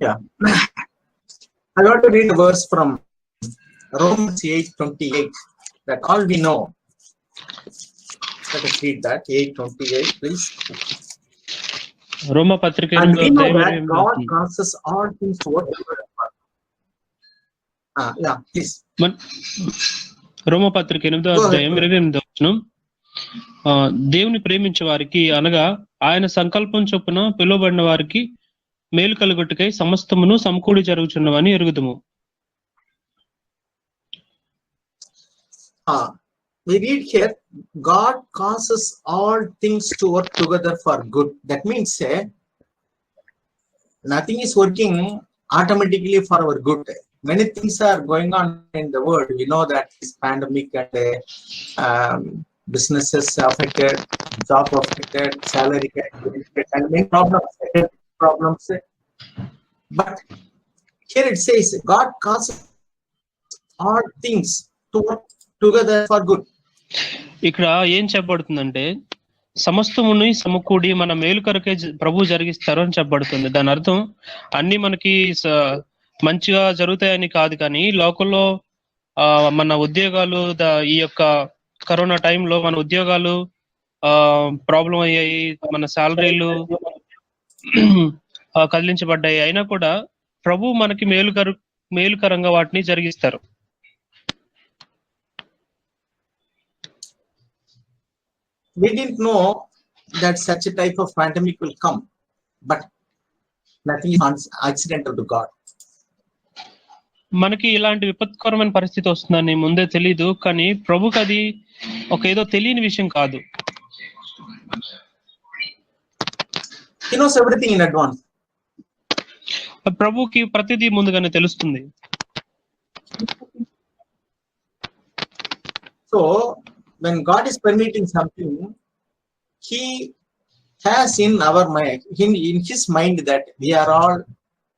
Yeah. I want to read a verse from Romans 8:28 that all we know. Let us read that 8:28, please. రోమా పత్రిక And we know that 8:28 God causes all things to work together. Yeah, please. రోమా పత్రిక 8:28 దేవుని ప్రేమించే వారికి అనగా ఆయన సంకల్పం చొప్పున పిలువబడిన వారికి మేలు కలుగుటకై సమస్తమును సమకూడి జరుగుచున్నవని ఎరుగుదుము. We read here, God causes all things to work together for good. That means nothing is working automatically for our good. Many things are going on in the world. We know that this pandemic and businesses affected, job affected, salary affected, and many problems. But here it says, God causes all things to work together for good. ఇక్కడ ఏం చెప్పబడుతుందంటే సమస్తముని సమకూడి మన మేలు కొరకే ప్రభు జరిగిస్తారు అని చెప్పబడుతుంది. దాని అర్థం అన్ని మనకి మంచిగా జరుగుతాయని కాదు, కానీ లోకంలో మన ఉద్యోగాలు ఈ యొక్క కరోనా టైంలో మన ఉద్యోగాలు ప్రాబ్లం అయ్యాయి, మన శాలరీలు కదిలించబడ్డాయి. అయినా కూడా ప్రభు మనకి మేలుకరంగా వాటిని జరిగిస్తారు. We didn't know that such a type of pandemic will come, but nothing is accidental to God. మనకి ఇలాంటి విపత్కరమైన పరిస్థితి వస్తుందని ముందే తెలీదు, కానీ ప్రభుకి అది ఒక ఏదో తెలియని విషయం కాదు. He knows everything in advance. ప్రభుకి ప్రతిదీ ముందుగానే తెలుస్తుంది. So when God is permitting something, He has in our mind, in His mind, that we are all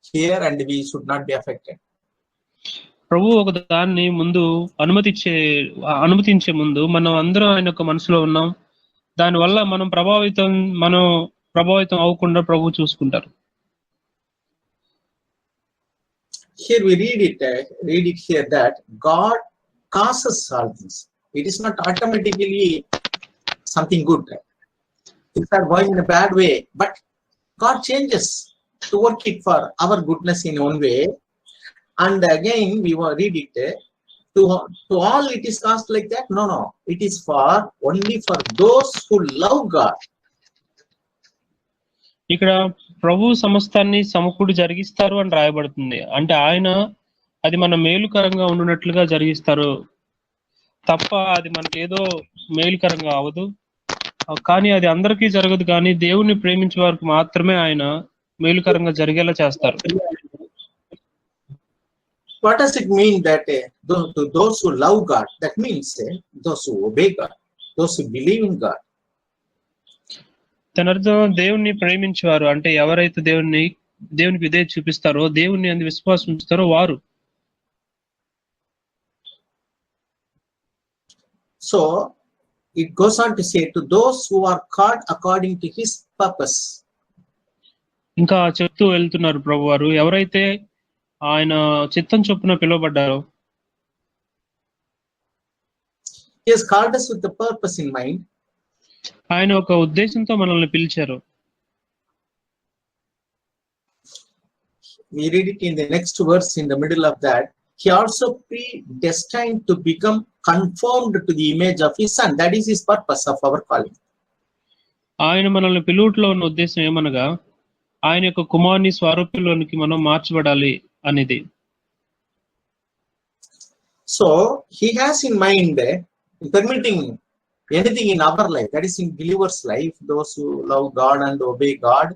here and we should not be affected. ప్రభు ఒక దాన్ని ముందు అనుమతించే ముందు మనం అందరం ఆయన యొక్క మనసులో ఉన్నాం. దానివల్ల మనం ప్రభావితం అవ్వకుండా ప్రభు చూసుకుంటారు. Here we read it here that God causes all things. It is not automatically something good. Things are going in a bad way, but God changes to work it for our goodness in one way. And again, we will read it to all it is cast like that. No, it is only for those who love God. ఇక్కడ ప్రభు సమస్తాన్ని సమకూడి జరిగిస్తారు అని రాయబడుతుంది. అంటే ఆయన అది మన మేలుకరంగా ఉండునట్లుగా జరిగిస్తారు తప్ప అది మనకి ఏదో మేలుకరంగా అవదు. కానీ అది అందరికీ జరగదు, కానీ దేవుణ్ణి ప్రేమించే వారికి మాత్రమే ఆయన మేలుకరంగా జరిగేలా చేస్తారు. What does it mean that to those who love God? That means those who obey God, those who believe in God. తన అర్థం దేవుణ్ణి ప్రేమించేవారు అంటే ఎవరైతే దేవునికి విధేయత చూపిస్తారో, దేవుణ్ణి అందు విశ్వాసం ఉంచుతారో వారు. So it goes on to say, to those who are called according to His purpose. ఇంకా చెప్తూ వెళ్తున్నారు ప్రభు వారు, ఎవరైతే ఆయన చిత్తం చొప్పున పిలువబడ్డారో. He has called us with the purpose in mind. ఆయన ఒక ఉద్దేశంతో మనల్ని పిలిచారు. We read it in the next verse in the middle of that. He also predestined to become conformed to the image of His Son. That is His purpose of our calling. ఆయన మనల్ని పిలువట్లో ఉన్న ఉద్దేశం ఏమనగా ఆయన యొక్క కుమారుని స్వరూపంలోనికి మనం మార్చబడాలి అనేది. So He has in mind permitting anything in our life, that is in believers' life, those who love God and obey God.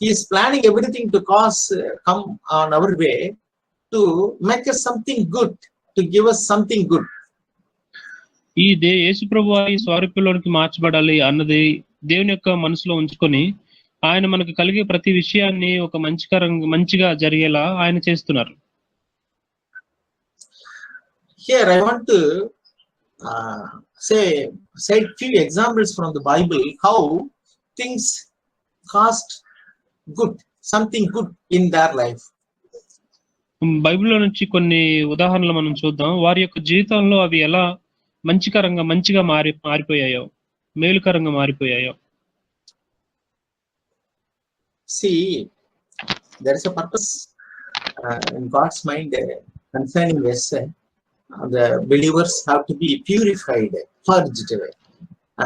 He is planning everything to come on our way to make us something good, to give us something good. ఈ యేసు ప్రభువు ఈ స్వరూపంలోనికి మార్చబడాలి అన్నది దేవుని యొక్క మనసులో ఉంచుకొని ఆయన మనకు కలిగే ప్రతి విషయాన్ని ఒక మంచిగా జరిగేలా ఆయన చేస్తున్నారు. Here I want to say few examples from the Bible how things cost good something good in their life. బైబిల్లో నుంచి కొన్ని ఉదాహరణలు మనం చూద్దాం. వారి యొక్క జీవితంలో అవి ఎలా మంచిగా మారిపోయాయో, మేలుకరంగా మారిపోయాయో. See, there is a purpose in God's mind concerning this. The believers have to be purified, purged,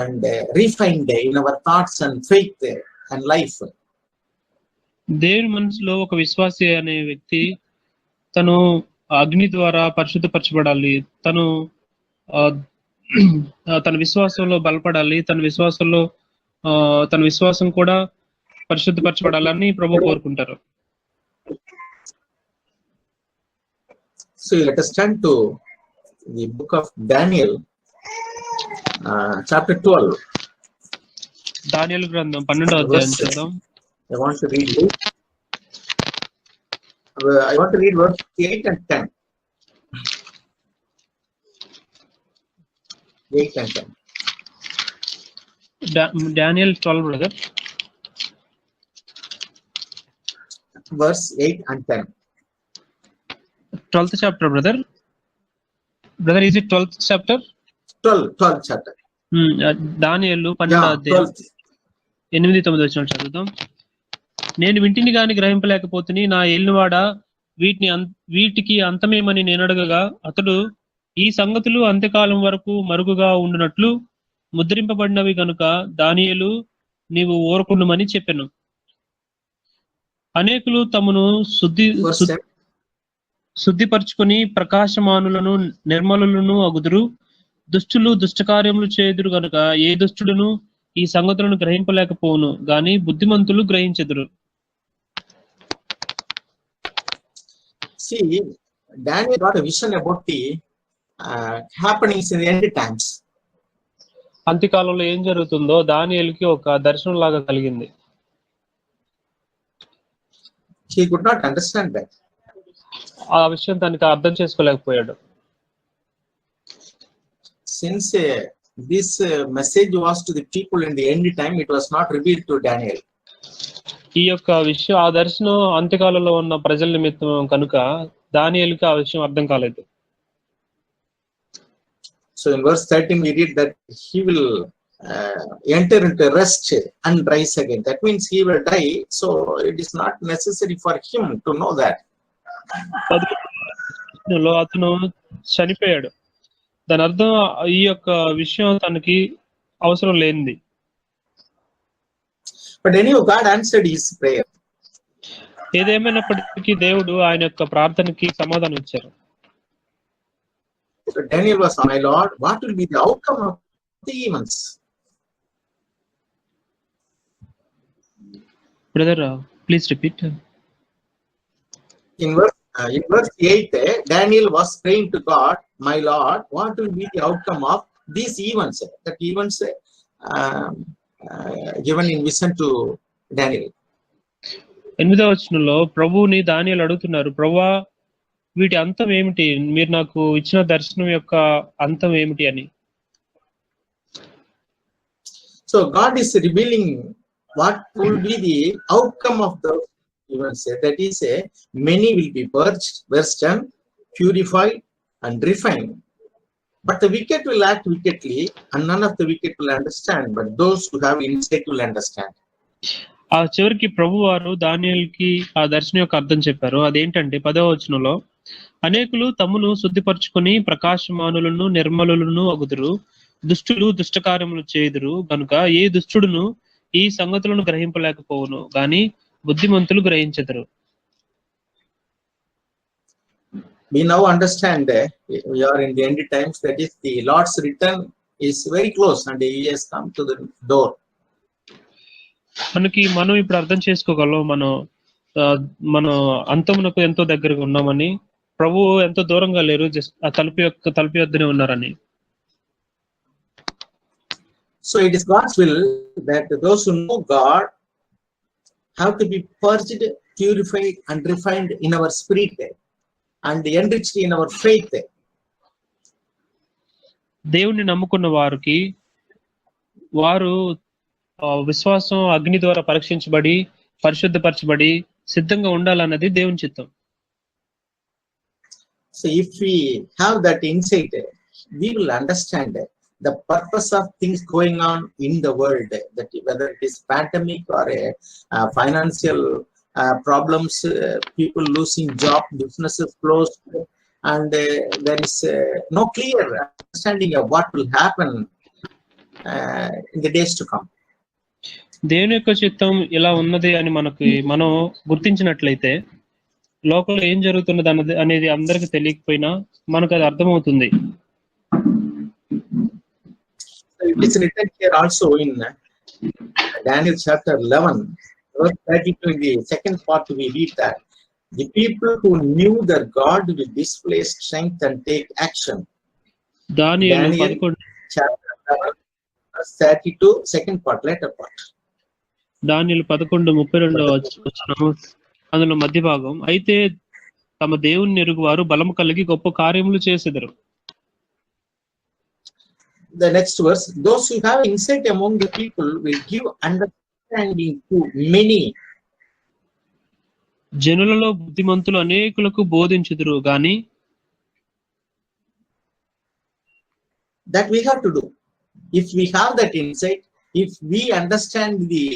and refined in our thoughts and faith and life. దేవుని మనసులో ఒక విశ్వాసి అనే వ్యక్తి తను అగ్ని ద్వారా పరిశుద్ధపరచబడాలి, తను తన విశ్వాసంలో బలపడాలి, తన విశ్వాసం కూడా పరిశుద్ధపరచబడాలని ప్రభు కోరుకుంటారు. So let us turn to the book of Daniel, chapter 12. దానియేలు గ్రంథం 12వ అధ్యాయం చూద్దాం. I want to read it. I want to read verse 8 and 10. 8 and 10. Daniel 12, brother. Verse 8 and 10. 12th chapter, brother. Brother, is it 12th chapter? 12th chapter. దానియేలు 12వ అధ్యాయం 8-9 వచనాలు చదువుదాం. నేను వింటిని గాని గ్రహింపలేకపోతుని, నా ఏలినవాడా వీటికి అంతమేమని నేను అడగగా, అతడు ఈ సంగతులు అంత్యకాలం వరకు మరుగుగా ఉండునట్లు ముద్రింపబడినవి గనుక దానియేలు నీవు ఊరకుండుమని చెప్పెను. అనేకులు తమను శుద్ధిపరచుకొని ప్రకాశమానులను నిర్మలులను అగుదురు, దుష్టులు దుష్టకార్యములు చేయుదురు గనుక ఏ దుష్టుడును ఈ సంగతులను గ్రహింపలేకపోవును గాని బుద్ధిమంతులు గ్రహించెదరు. See, Daniel got a vision about the happenings in the end times. అంత్యకాలంలో ఏం జరుగుతుందో దానియేలుకి ఒక దర్శనం లాగా కలిగింది. He could not understand that. ఆ విషయం తనకి అర్థం చేసుకోలేకపోయాడు. Since this message was to the people in the end time, it was not revealed to Daniel. ఈ యొక్క విషయం, ఆ దర్శనం అంత్యకాలంలో ఉన్న ప్రజల నిమిత్తం కనుక దానియేలుకి ఆ విషయం అర్థం కాలేదు. So in verse 13 we read that he will enter into rest and rise again. That means he will die. So it is not necessary for him to know that. అతను చనిపోయాడు. దాని అర్థం ఈ యొక్క విషయం తనకి అవసరం లేనిది. But anyway, God answered his prayer. ఏదేమైనప్పటికీ దేవుడు ఆయన యొక్క ప్రార్థనకి సమాధానం ఇచ్చారు. So Daniel was, my Lord, what will be the outcome of the events? Brother, please repeat. In verse 8, Daniel was praying to God, my Lord, what will be the outcome of these events? That events given in vision to Daniel. 8వ వచనంలో ప్రభువుని దానియేలు అడుగుతున్నారు, ప్రభువా వీటి అంతం ఏమిటి, మీరు నాకు ఇచ్చిన దర్శనం యొక్క అంతం ఏమిటి అని. So God is revealing what will be the outcome of the events. That is, many will be purged, versed, purified, and refined. But the wicked will act wickedly, and none of the wicked will understand. But those who have insight will understand. ఆ చివరికి ప్రభు వారు దానియేలుకి ఆ దర్శనం యొక్క అర్థం చెప్పారు. అదేంటంటే 10వ వచనంలో, అనేకులు తమను శుద్ధిపరచుకొని ప్రకాశమానులను నిర్మలులను అగుదురు, దుష్టులు దుష్టకార్యములు చేయుదురు గనుక ఏ దుష్టుడును ఈ సంగతులను గ్రహింపలేకపోవును గాని బుద్ధిమంతులు గ్రహించెదరు. We now understand that we are in the end times. That is, the Lord's return is very close, and He has come to the door. మనం ఇప్పుడు అర్థం చేసుకోగలం, మన అంతమునకు ఎంతో దగ్గరగా ఉన్నామని, ప్రభు ఎంతో దూరంగా లేరు, జస్ట్ ఆ తలుపు యొద్దనే ఉన్నారని. So it is God's will that those who know God have to be purged, purified, and refined in our spirit and enriched in our faith. దేవుణ్ణి నమ్ముకున్న వారు విశ్వాసం అగ్ని ద్వారా పరీక్షించబడి పరిశుద్ధపరచబడి సిద్ధంగా ఉండాలన్నది దేవుని చిత్తం. So if we have that insight, we will understand the purpose of things going on in the world, that whether it is pandemic or financial problems, people losing job, businesses closed, and there is no clear understanding of what will happen in the days to come. దేవుని యొక్క చిత్తం ఇలా ఉన్నది అని మనం గుర్తించినట్లయితే లోకంలో ఏం జరుగుతున్నది అనేది అందరికి తెలియకపోయినా మనకు అది అర్థమవుతుంది. It is written here also in Daniel chapter 11, verse 32. In the second part we read that the people who knew their God will display strength and take action. దానియేలు Daniel chapter 11, verse 32, second part, later part. దానియేలు 11:32 వచనము అందులో మధ్య భాగం. అయితే తమ దేవుని ఎరుగువారు బలము కలిగి గొప్ప కార్యములు చేసెదరు. The next verse, those who have insight among the people will give understanding to many. జనులలో బుద్ధిమంతులు అనేకులకు బోధించుదురు గాని. That we have to do. If we have that insight, if we understand the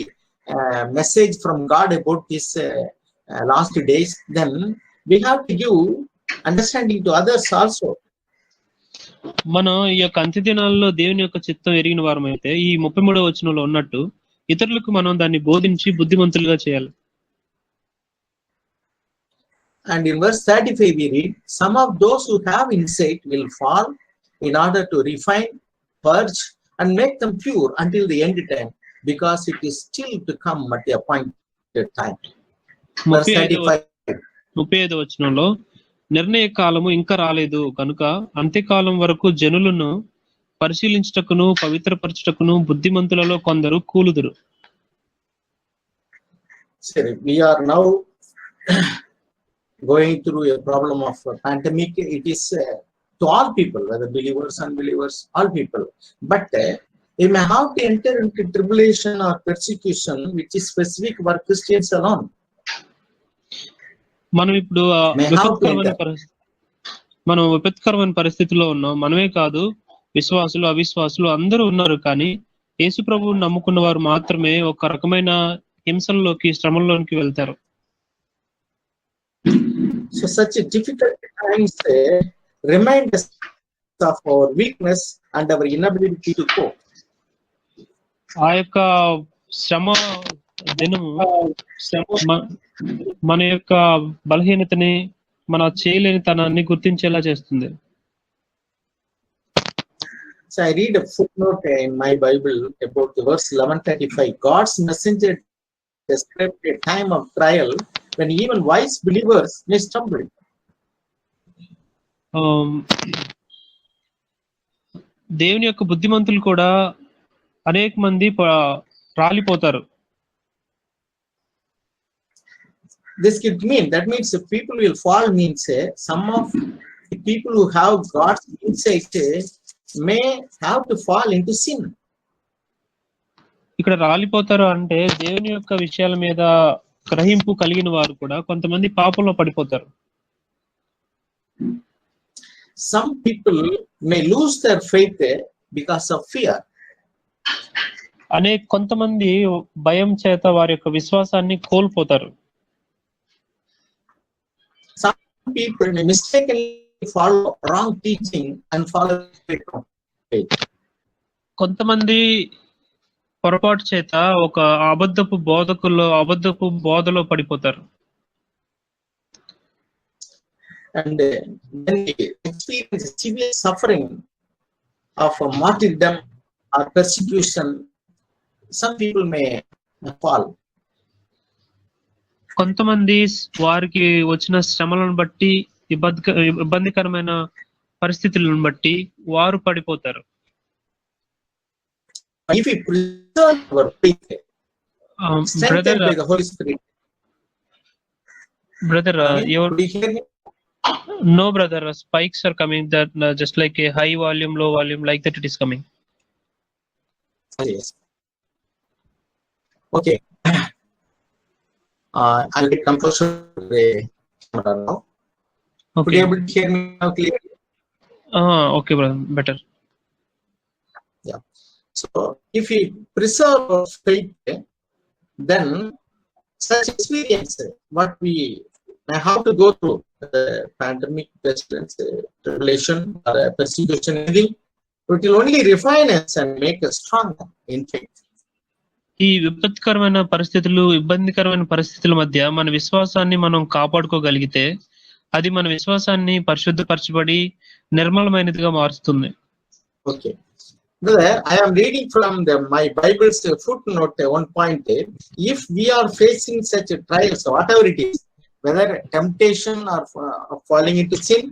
message from God about this last days, then we have to give understanding to others also. మనం ఈ యొక్క అంత్య దినాల్లో దేవుని యొక్క చిత్తం ఎరిగిన వారం అయితే ఈ 33వ వచనంలో ఉన్నట్టు ఇతరులకు మనం దాన్ని బోధించి బుద్ధిమంతులుగా చేయాలి. And in verse 35 we read, some of those who have insight will fall in order to refine, purge, and make them pure until the end time, because it is still to come at the appointed time. Verse 35వ వచనంలో, నిర్ణయ కాలము ఇంకా రాలేదు కనుక అంత్యకాలం వరకు జనులను పరిశీలించుటకును పవిత్రపరచుటకును బుద్ధిమంతులలో కొందరు కూలుదురు. We are now going through a problem of pandemic. It is to all people, whether believers, unbelievers, all people. But we may have to enter into tribulation or persecution, which is specific for Christians alone. మనం ఇప్పుడు విపత్కరమైన పరిస్థితిలో ఉన్నాం. మనమే కాదు, విశ్వాసులు అవిశ్వాసులు అందరూ ఉన్నారు. కానీ యేసు ప్రభువుని నమ్ముకున్న వారు మాత్రమే ఒక రకమైన హింసల్లోకి, శ్రమల్లోకి వెళ్తారు. So such difficult times remind us of our weakness and our inability to cope. ఆ యొక్క శ్రమ దినము మన యొక్క బలహీనతని, మన చేయలేని తనాన్ని గుర్తించేలా చేస్తుంది. So I read a footnote in my Bible about the verse 11:35. God's messenger described a time of trial when even wise believers may stumble. దేవుని యొక్క బుద్ధిమంతులు కూడా అనేక మంది రాలిపోతారు. This could mean, that means if people will fall means some of the people who have God's insight may have to fall into sin. ఇక్కడ రాలిపోతారు అంటే దేవుని యొక్క విషయాల మీద గ్రహింపు కలిగిన వారు కూడా కొంతమంది పాపంలో పడిపోతారు. Some people may lose their faith because of fear. కొంతమంది భయం చేత వారి యొక్క విశ్వాసాన్ని కోల్పోతారు. Some people may mistakenly follow wrong teaching and follow faith. కొంతమంది పొరపాటు చేత ఒక అబద్ధపు బోధలో పడిపోతారు. And when they experience severe suffering of a martyrdom or persecution, some people may fall. కొంతమంది వారికి వచ్చిన శ్రమలను బట్టి, ఇబ్బందికరమైన పరిస్థితులను బట్టి వారు పడిపోతారు. If we preserve our faith, strengthened by the Holy Spirit. Brother, do you hear me? No, brother. Spikes are coming. That just like a high volume, low volume, like that. It is coming. Yes. Okay. I'll get composure now. Could you able to hear me now clearly? Okay, brother, better. Yeah. So if we preserve our faith, then such experience, what we may have to go through, pandemic, pestilence, tribulation, or persecution, anything, it will only refine us and make us stronger in faith. ఈ విపత్కరమైన పరిస్థితులు, ఇబ్బందికరమైన పరిస్థితుల మధ్య మన విశ్వాసాన్ని మనం కాపాడుకోగలిగితే అది మన విశ్వాసాన్ని పరిశుద్ధపరచబడి నిర్మలమైనదిగా మారుస్తుంది. Okay. Brother, I am reading from my Bible's footnote 1.8. If we are facing such trials, whatever it is, whether temptation or falling into sin,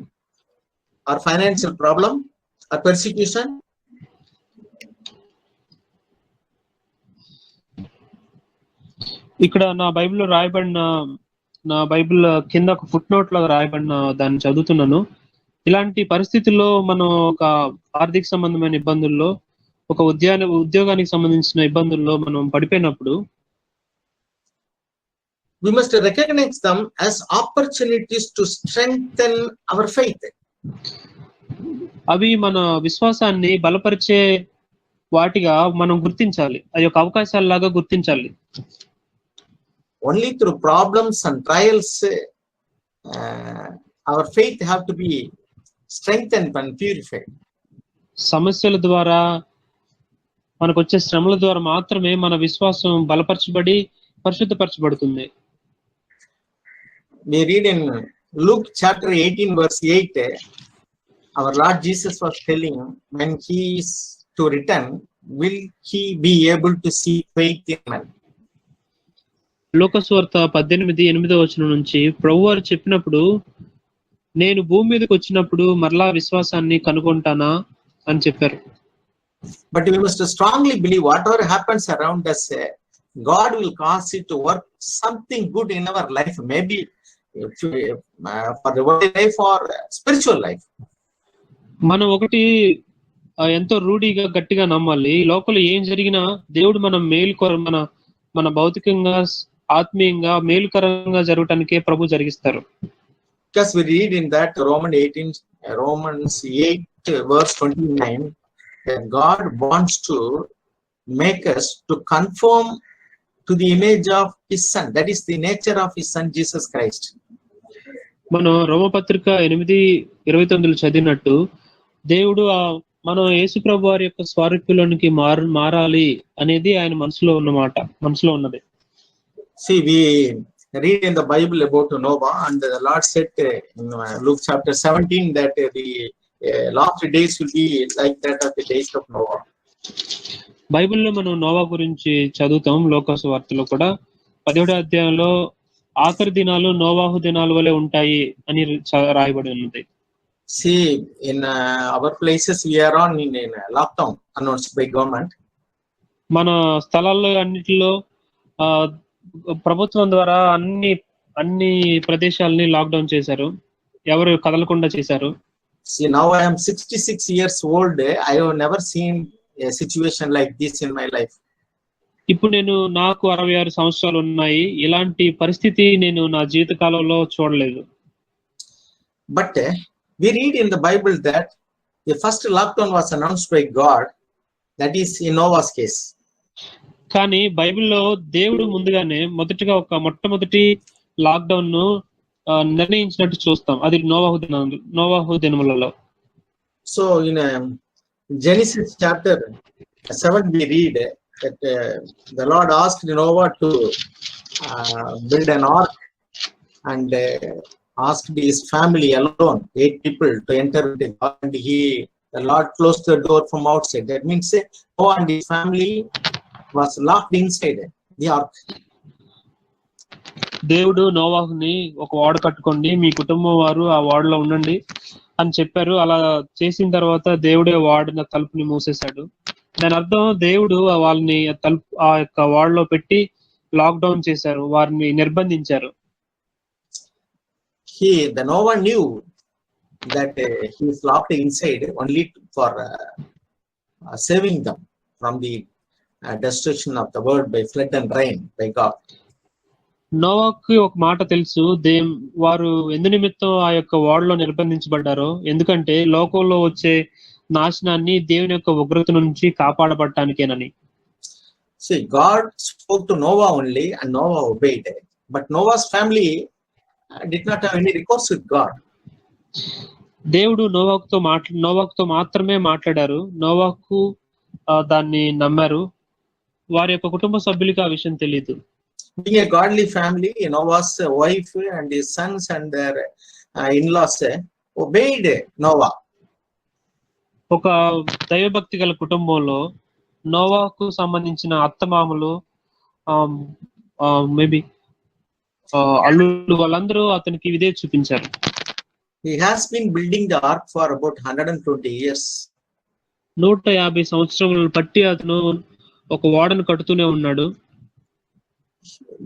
or financial problem, or persecution, ఇక్కడ నా బైబిల్ కింద ఒక ఫుట్ నోట్ లో రాయబడిన దాన్ని చదువుతున్నాను. ఇలాంటి పరిస్థితుల్లో మనం ఒక ఆర్థిక సంబంధమైన ఇబ్బందుల్లో, ఒక ఉద్యోగానికి సంబంధించిన ఇబ్బందుల్లో మనం పడిపోయినప్పుడు we must recognize them as opportunities to strengthen our faith. అవి మన విశ్వాసాన్ని బలపరిచే వాటిగా మనం గుర్తించాలి. అది ఒక అవకాశాలలాగా గుర్తించాలి. Only through problems and trials, our faith have to be strengthened and purified. సమస్యల ద్వారా, మనకు వచ్చే శ్రమల ద్వారా మాత్రమే మన విశ్వాసం బలపరచబడి పరిశుద్ధపరచబడుతుంది. We read in Luke chapter 18 verse 8, our Lord Jesus was telling, when he is to return, will he be able to see faith in man? లోకసువార్త 18:8 నుంచి ప్రభువారు చెప్పినప్పుడు, నేను భూమి మీదకి వచ్చినప్పుడు మరలా విశ్వాసాన్ని కనుగొంటానా అని చెప్పారు. But we must strongly believe whatever happens around us, God will cause it to work something good in our life, maybe for the worldly life or spiritual life. మనం ఒకటి ఎంతో రూఢిగా గట్టిగా నమ్మాలి, ఈ లోకంలో ఏం జరిగినా దేవుడు మనం మన భౌతికంగా, ఆత్మీయంగా మేలుకరంగా జరగటానికే ప్రభు జరిగిస్తారు. Because we read in that Romans 8 verse 29, that God wants to make us to conform to the image of his son, that is the nature of his son Jesus Christ. మనం రోమపత్రిక 8:29 చదివినట్టు, దేవుడు మనం యేసు ప్రభు వారి యొక్క స్వరూపంలోనికి మారాలి అనేది ఆయన మనసులో ఉన్నది. See, we read in the Bible about Noah, and the Lord said in Luke chapter 17 that the last days will be like that of the days of Noah. బైబిల్లో మనం నోవా గురించి చదువుతాం. లోకసువార్తలో కూడా 17వ అధ్యాయంలో ఆఖరి దినాలు నోవాహు దినాల వలె ఉంటాయి అని రాయబడి ఉన్నది. See, in our places we are on in lockdown announced by government. మన స్థలాల్లో అన్నిటిలో ప్రభుత్వం ద్వారా అన్ని ప్రదేశాలని లాక్డౌన్ చేశారు, ఎవరు కదలకుండా చేశారు. See, now I am 66 years old. I have never seen a situation like this in my life. ఇప్పుడు నాకు 66 సంవత్సరాలు ఉన్నాయి. ఇలాంటి పరిస్థితి నేను నా జీవిత కాలంలో చూడలేదు. But we read in the Bible that the first lockdown was announced by God, that is in Noah's case. కానీ బైబిల్లో దేవుడు ముందుగానే మొట్టమొదటి లాక్డౌన్ ను నిర్ణయించినట్టు చూస్తాం. అది నోవాహు దినములలో. So in Genesis chapter 7 we read that the Lord asked Noah to build an ark, and asked his family alone, 8 people, to enter the ark, and the Lord closed the door from outside. That means Noah and his family was locked inside the ark. దేవుడు నోవాహుని ఒక ఓడ కట్టుకోండి, మీ కుటుంబం వారు ఆ ఓడలో ఉండండి అని చెప్పారు. అలా చేసిన తర్వాత దేవుడే ఓడ తలుపుని మూసేశాడు. దాని అర్థం దేవుడు వాళ్ళని ఆ యొక్క ఓడలో పెట్టి లాక్డౌన్ చేశారు, వారిని నిర్బంధించారు. The Noah knew that he is locked inside only for saving them from the destruction of the world by flood and rain by God. నోవాకి ఒక మాట తెలుసు, వారు ఎందు నిమిత్తం ఆ యొక్క ఓడలో నిర్బంధించబడ్డారో, ఎందుకంటే లోకంలో వచ్చే నాశనాన్ని దేవుని యొక్క ఉగ్రత నుంచి కాపాడబడటానికేనని. See, God spoke to Noah only and Noah obeyed. But Noah's family did not have any recourse with God. దేవుడు నోవాకుతో మాత్రమే మాట్లాడారు. నోవాకు దాన్ని నమ్మారు. వారి యొక్క కుటుంబ సభ్యులకి ఆ విషయం తెలియదు. Being a godly family, Noah's wife and his sons and their in-laws obeyed Noah. ఒక దైవభక్తి గల కుటుంబంలో నోవాకు సంబంధించిన అత్తమామలు, మేబీ అల్లుళ్ళు, వాళ్ళందరూ అతనికి ఇదే చూపించారు. He has been building the ark for about 120 years. 150 సంవత్సరములను బట్టి అతను ఒక ఓడను కడుతూనే ఉన్నాడు.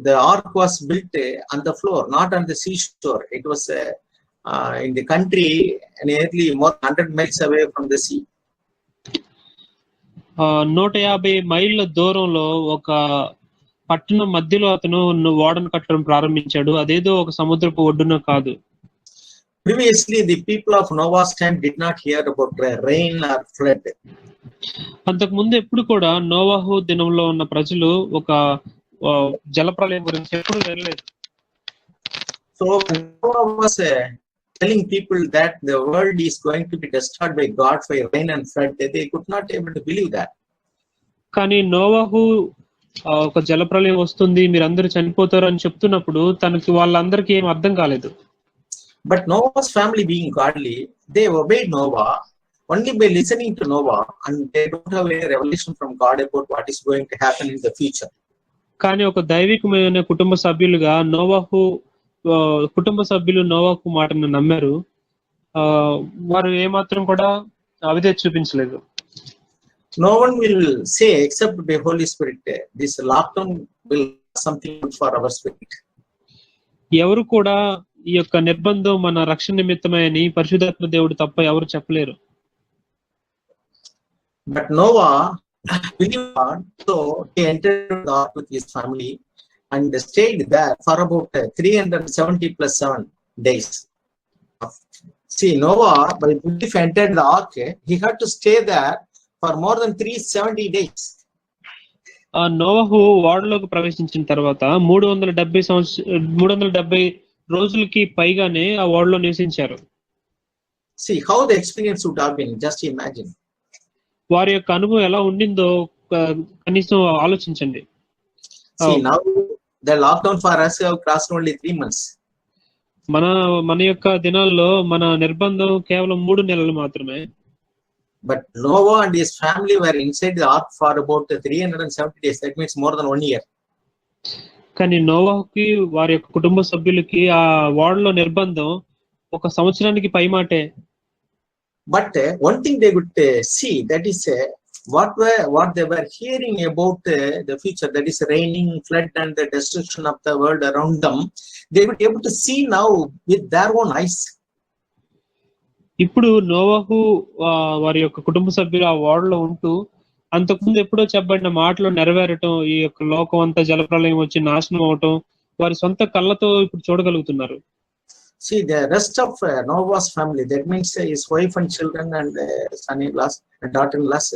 The ark was built on the floor, not on the seashore. It was in the country, nearly more than 100 miles away from the sea. 150 మైళ్ళ దూరంలో ఒక పట్టణం మధ్యలో అతను ఓడను కట్టడం ప్రారంభించాడు. అదేదో ఒక సముద్రపు ఒడ్డున కాదు. Previously, the people of Noah's time did not hear about rain or flood. అంతకు ముందు ఎప్పుడు కూడా నోవాహు దినంలో ఉన్న ప్రజలు ఒక జలప్రలయం గురించి ఎప్పుడు వినలేదు. So Noah was telling people that the world is going to be destroyed by God for rain and flood. They could not able to believe that. కానీ నోవాహు ఒక జలప్రలయం వస్తుంది, మీరందరూ చనిపోతారు అని చెప్తున్నప్పుడు తనకి వాళ్ళందరికీ ఏం అర్థం కాలేదు. But Noah's family being godly, they obeyed Noah only by listening to Noah, and they don't have any revelation from God about what is going to happen in the future. కానీ ఒక దైవికమైన కుటుంబ సభ్యులుగా కుటుంబ సభ్యులు నోవాహు మాటను నమ్మారు. వారు ఏమాత్రం కూడా అవిధేయత చూపించలేదు. No one will say except by Holy Spirit, this lockdown will something good for our spirit. ఎవరు కూడా ఈ యొక్క నిర్బంధం మన రక్షణ నిమిత్తమే అని పరిశుద్ధాత్మ దేవుడు తప్ప ఎవరు చెప్పలేరు. But Noah believed God, so he entered the ark with his family and stayed there for about 370 plus 7 days. See, Noah, by belief, entered the ark. He had to stay there for more than 370 days. నోవాహు ఓడలోకి ప్రవేశించిన తర్వాత 370 రోజులకి పైగానే ఆ ఓడలో నివసించారు. See how the experience would have been. Just imagine. వారి యొక్క అనుభవం ఎలా ఉండిందో కనీసం ఆలోచించండి. See, now the lockdown for us have crossed only 3 months. మన యొక్క దినాల్లో మన నిర్బంధం కేవలం 3 నెలలు మాత్రమే. But Noah and his family were inside the ark for about 370 days. That means more than 1 year. కానీ నోవాహుకి వారి యొక్క కుటుంబ సభ్యులకి ఆ ఓడలో నిర్బంధం 1 సంవత్సరానికి పై మాటే. But one thing they would see, that is what they were hearing about the future, that is raining, flood and the destruction of the world around them, they would be able to see now with their own eyes. ఇప్పుడు నోవాహు వారి యొక్క కుటుంబ సభ్యులు ఆ ఓడలో ఉంటూ అంతకుముందు ఎప్పుడో చెప్పబడిన మాటలు నెరవేరటం, ఈ యొక్క లోకం అంతా జలప్రలయం వచ్చి నాశనం అవటం వారి సొంత కళ్ళతో ఇప్పుడు చూడగలుగుతున్నారు. See, the rest of Noah's family, that means his wife and children and son-in-laws and daughter-in-laws,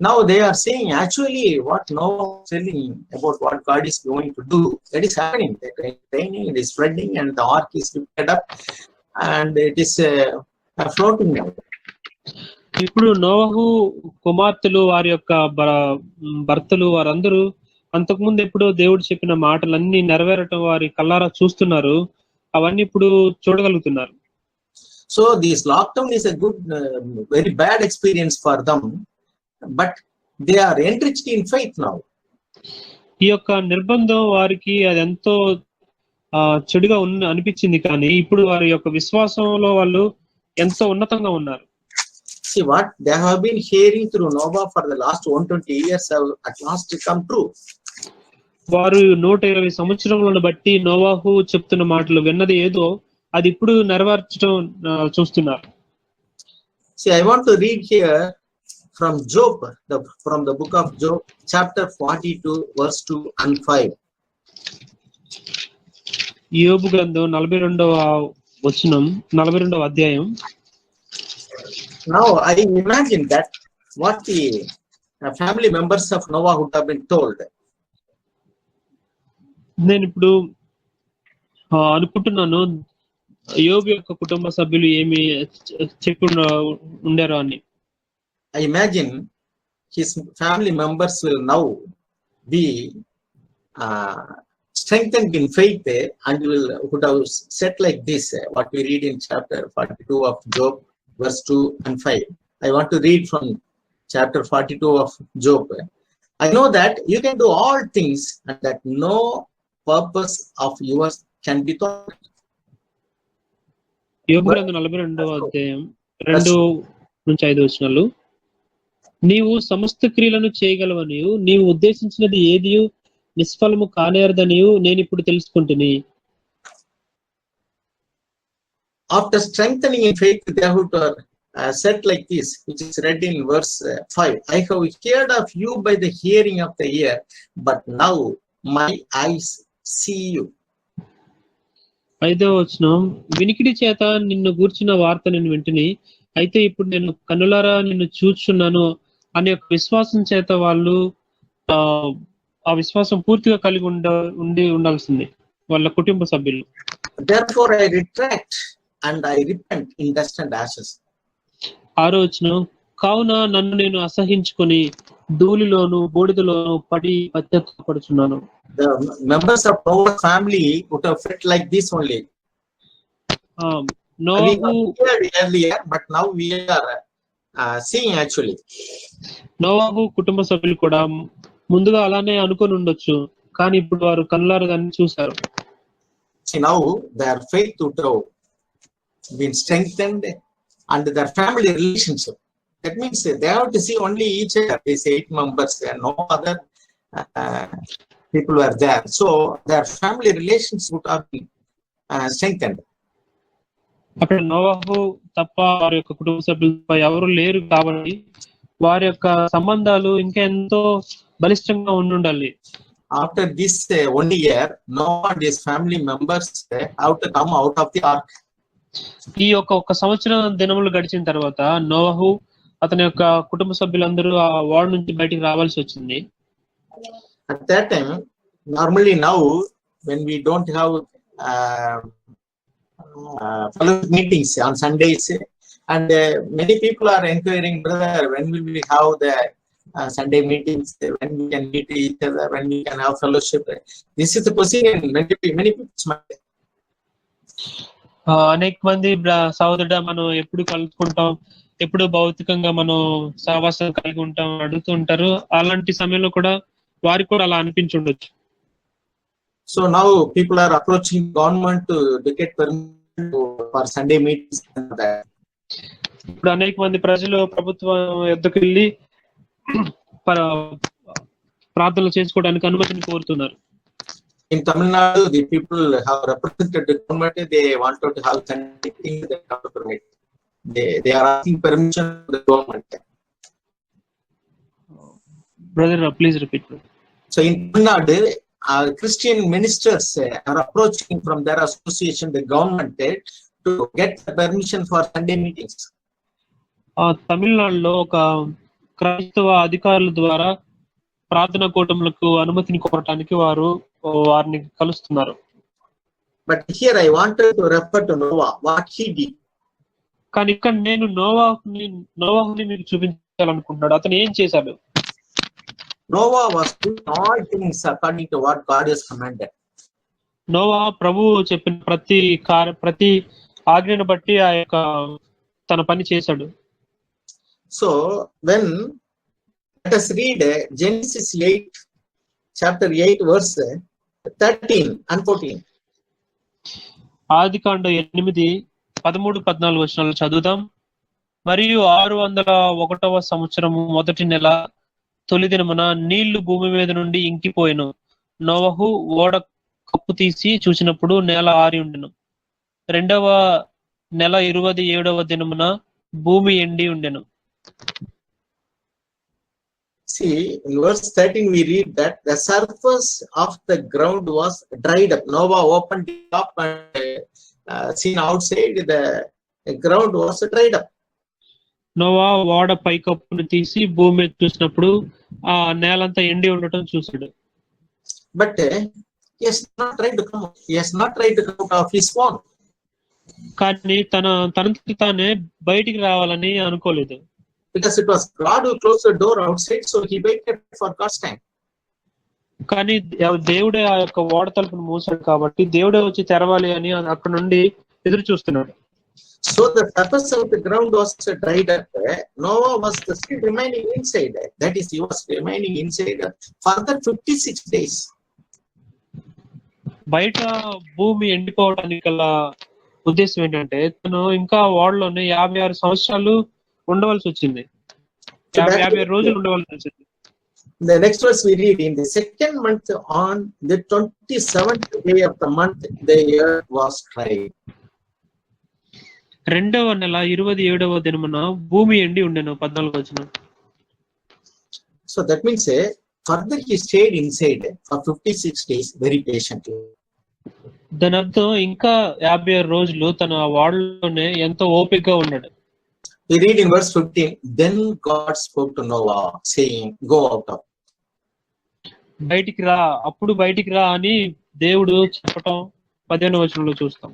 now they are saying actually what Noah was telling about what God is going to do, that is happening. The raining, it is flooding, and the ark is lifted up and it is floating now. ఇప్పుడు నోవాహు కుమార్తెలు, వారి యొక్క భర్తలు, వారందరూ అంతకుముందు ఎప్పుడో దేవుడు చెప్పిన మాటలన్నీ నెరవేరటం వారి కళ్ళారా చూస్తున్నారు. అవన్నీ ఇప్పుడు చూడగలుగుతున్నారు. So this lockdown is a good, very bad experience for them, but they are enriched in faith now. ఈ యొక్క నిర్బంధం వారికి అది ఎంతో చెడుగా అనిపించింది, కానీ ఇప్పుడు వారి యొక్క విశ్వాసంలో వాళ్ళు ఎంతో ఉన్నతంగా ఉన్నారు. See, what they have been hearing through Noah for the last 120 years have at last come true. వారు 120 సంవత్సరములను బట్టి నోవాహు చెప్తున్న మాటలు విన్నది ఏదో అది ఇప్పుడు నెరవేర్చడం చూస్తున్నారు. See, I want to read here from Job, from the book of Job, chapter 42, verse 2 and 5. యోబు గ్రంథం 42వ వచనం, 42వ అధ్యాయం. Now I imagine that what the family members of Noah would have been told. నేను ఇప్పుడు అనుకుంటున్నాను యోబు యొక్క కుటుంబ సభ్యులు ఏమి చెప్పి ఉండారో అని. I imagine his family members will now be strengthened in faith and would have said like this, what we read in chapter 42 of Job, verse 2 and 5. I want to read from chapter 42 of Job. I know that you can do all things and that no purpose of yours can be thought. యోబు గ్రంథం 42వ అధ్యాయం 2 నుంచి 5 వచనాలు. నీవు సమస్త క్రియలను చేయగలవనియు నీవు ఉద్దేశించినది ఏది నిష్ఫలము కానేరదనియు నేను ఇప్పుడు తెలుసుకుంటుని. After strengthening in faith, they would said like this, which is read in verse 5. I have heard of you by the hearing of the ear, but now my eyes see you. 5వ వచనం, వినికిడి చేత నిన్ను గూర్చిన వార్త నేను వింటిని, అయితే ఇప్పుడు నేను కన్నులారా నిన్ను చూచున్నాను అనే ఒక విశ్వాసం చేత వాళ్ళు ఆ విశ్వాసం పూర్తిగా కలిగి ఉండాల్సింది వాళ్ళ కుటుంబ సభ్యులు. Therefore I retract and I repent in dust and ashes. 6వ వచనం, కావున నన్ను నేను అసహించుకొని ధూళిలోను బూడిదలోను పడి పశ్చాత్తాపడుచున్నాను. The members of our family would have felt like this only. Novahu earlier, but now we are seeing actually. నోవాహు కుటుంబ సభ్యులు కూడా ముందుగా అలానే అనుకొని ఉండొచ్చు, కానీ ఇప్పుడు వారు కళ్ళారా దాన్ని చూశారు. Now their faith would have been strengthened and their family relationship. That means they have to see only each other, these 8 members, and no other people were there. So their family relations would have been strengthened. అక్కడ నోవాహు తప్ప వారి యొక్క కుటుంబ సభ్యులపై ఎవరు లేరు కాబట్టి వారి యొక్క సంబంధాలు ఇంకా ఎంతో బలిష్టంగా ఉండాలి. After this 1 year, Noah and his family members have to come out of the ark. ఈ ఒక సంవత్సరం దినములు గడిచిన తర్వాత నోవాహు అతని యొక్క కుటుంబ సభ్యులందరూ ఆ ఓడ నుంచి బయటికి రావాల్సి వచ్చింది. At that time, normally now when we don't have fellowship meetings on Sundays, and many people are inquiring, brother, when will we have the Sunday meetings, when we can meet each other, when we can have fellowship. This is the position many people's mind. అనేక మంది సహోదరుడా మనం ఎప్పుడు కలుసుకుంటాం, ఎప్పుడు భౌతికంగా మనం సహవాసం కలిగి ఉంటాం అడుగుతూ ఉంటారు. అలాంటి సమయంలో కూడా వారికి కూడా అలా అనిపించుండొచ్చు. So now people are approaching government to get permission for Sunday meetings. ఇప్పుడు అనేక మంది ప్రజలు ప్రభుత్వం యొద్దకు వెళ్ళి ప్రార్థనలు చేసుకోవడానికి అనుమతిని కోరుతున్నారు. In Tamil Nadu, the people have represented the government. They wanted to have Sunday meetings. They have to permit. They are asking permission to the government. Brother, please repeat. So in Tamil Nadu, Christian ministers are approaching from their association the government to get the permission for Sunday meetings. తమిళనాడులో ఒక క్రైస్తవ అధికారుల ద్వారా ప్రార్థనా కూటములకు అనుమతిని కోరటానికి వారిని కలుస్తున్నారు. But here I wanted to refer to Noah, what he did. కానీ ఇక్కడ నేను నోవాహుని మీకు చూపించాలనుకుంటున్నాడు. అతను ఏం చేశాడు? Noah was doing all things according to what God has commanded. Noah ప్రభువు చెప్పిన ప్రతి ఆజ్ఞను బట్టి ఆ యొక్క తన పని చేశాడు. So when let us read Genesis 8, chapter 8, verse 13 and 14. ఆదికాండం 8, 13, 14 వచనాలు చదువుదాం. మరియు 601వ సంవత్సరము మొదటి నెల తొలి దినమున నీళ్లు భూమి మీద నుండి ఇంకిపోయెను. నోవహు ఓడ కప్పు తీసి చూసినప్పుడు నేల ఆరి ఉండెను. 2వ నెల 27వ దినమున భూమి ఎండి ఉండెను. See, in verse 13 we read that the surface of the ground was dried up. Noah opened it up and seen outside the ground was dried up. Noah ఓడ పైకప్పును తీసి భూమి మీద చూసినప్పుడు ఆ నేలంతా ఎండి ఉండటం చూశాడు. But he has not tried to come out. He has not tried to come out of his own. కానీ తనంతట తానే బయటికి రావాలని అనుకోలేదు. Because it was God who closed the door outside, so he waited for God's time. కానీ దేవుడే ఆ యొక్క ఓడ తలుపును మూసాడు కాబట్టి దేవుడే వచ్చి తెరవాలి అని అక్కడ నుండి ఎదురు చూస్తున్నాడు. So the surface of the ground was dried up. Noah was still remaining inside. That is, he was remaining inside further 56 days. బయట భూమి ఎండిపోవడానికి గల ఉద్దేశం ఏంటంటే తను ఇంకా ఓడలోనే 56 సంవత్సరాలు ఉండవలసి వచ్చింది. 56 రోజులు ఉండవలసి వచ్చింది. The next verse we read, in the second month on the 27th day of the month, the earth was dried. రెండవ నెల 27వ దినమున భూమి ఎండి ఉండెను. 14 వచనం. So that means further he stayed inside for 56 days very patiently. దాని అర్థం ఇంకా 56 రోజులు తన వాడలోనే ఎంతో ఓపికగా ఉన్నాడు. We read in verse 15, then God spoke to Noah saying, go out of. బయటికి రా, అప్పుడు బయటికి రా అని దేవుడు చెప్పటం 15వ వచనంలో చూస్తాం.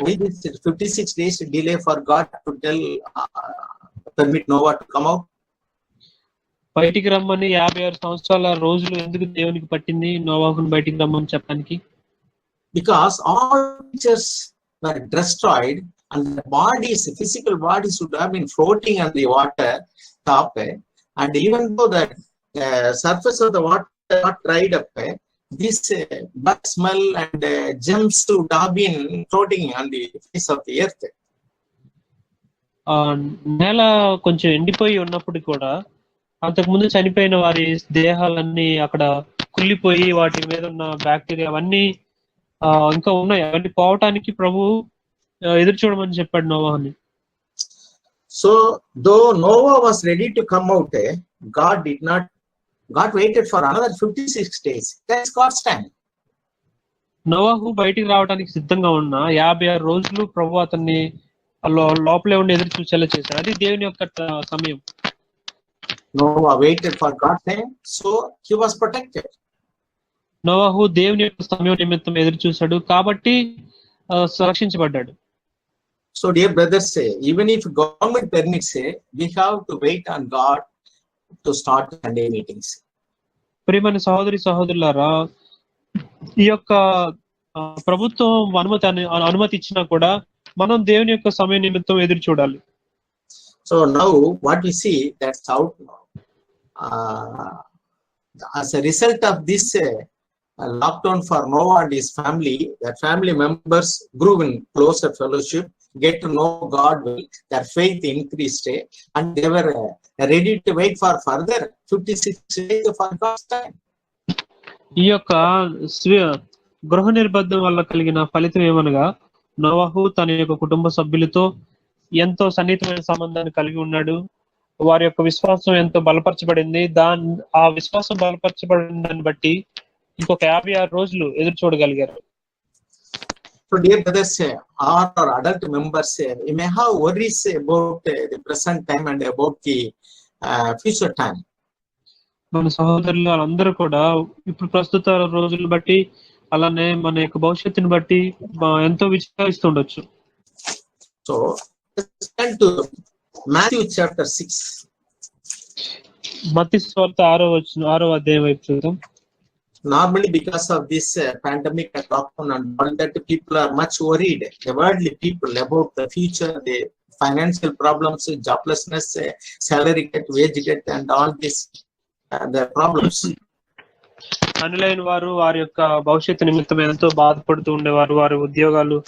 With this 56 days delay for God to tell, permit Noah to come out. బయటికి రమ్మని 56 సంవత్సరాల రోజులు ఎందుకు దేవునికి పట్టింది నోవాహును బయటికి రమ్మని చెప్పడానికి? Because all creatures were destroyed and the bodies, physical bodies would have been floating on the water top, and even though the surface of the water got dried up, this bad smell and germs would have been floating on the face of the earth. నేల కొంచెం ఎండిపోయి ఉన్నప్పుడు కూడా అంతకుముందు చనిపోయిన వారి దేహాలన్నీ అక్కడ కుళ్ళిపోయి వాటి మీద ఉన్న బ్యాక్టీరియా అవన్నీ ఇంకా ఉన్నాయి. అవన్నీ పోవటానికి ప్రభు ఎదురు చూడమని చెప్పాడు నోవాహుని. So though Noah was ready to come out, God waited for another 56 days. That's God's time. నోవాహు బయటికి రావడానికి సిద్ధంగా ఉన్న 56 రోజులు ప్రభు అతన్ని లోపలే ఉండి ఎదురు చూసేలా చేశాడు. అది దేవుని యొక్క సమయం. Noah waited for God's time, so he was protected. నోవాహు దేవుని యొక్క సమయం నిమిత్తం ఎదురు చూశాడు కాబట్టి రక్షించబడ్డాడు. So dear brothers, even if government permits, we have to wait on God to start Sunday meetings. ప్రియమైన సహోదరులారా, ఈ యొక్క ప్రభుత్వం అనుమతి ఇచ్చినా కూడా మనం దేవుని యొక్క సమయం నిమిత్తం ఎదురు చూడాలి. So now what we see, that's out now. As a result of this lockdown for Noah and his family, their family members grew in closer fellowship, get to know God well, their faith increased, and they were ready to wait for further 56 days for God's time. ఈ యొక్క గృహ నిర్బంధం వల్ల కలిగిన ఫలితం ఏమనగా నోవాహు తన యొక్క కుటుంబ సభ్యులతో ఎంతో సన్నిహితమైన సంబంధాన్ని కలిగి ఉన్నాడు. వారి యొక్క విశ్వాసం ఎంతో బలపరచబడింది. ఆ విశ్వాసం బలపరచబడిన దాన్ని బట్టి ఇంకొక 56 రోజులు ఎదురు చూడగలిగారు. So dear brothers, our adult members, we may have worries about the present time and about the future time. మన సహోదరులు అందరూ కూడా ఇప్పుడు ప్రస్తుత రోజులను బట్టి అలానే మన యొక్క భవిష్యత్తుని బట్టి ఎంతో విచారిస్తుండొచ్చు. So let's turn to Matthew chapter 6. మత్తయి సువార్త 6వ అధ్యాయం వైపు చూద్దాం. Normally, because of this pandemic and lockdown and all that, people are much worried. The worldly people about the future, the financial problems, joblessness, salary cut, wage cut, and all this, the problems. అనులైన వారు వారి యొక్క భవిష్యత్తు నిమిత్తం ఎంతో బాధపడుతూ ఉండేవారు. వారి ఉద్యోగాలు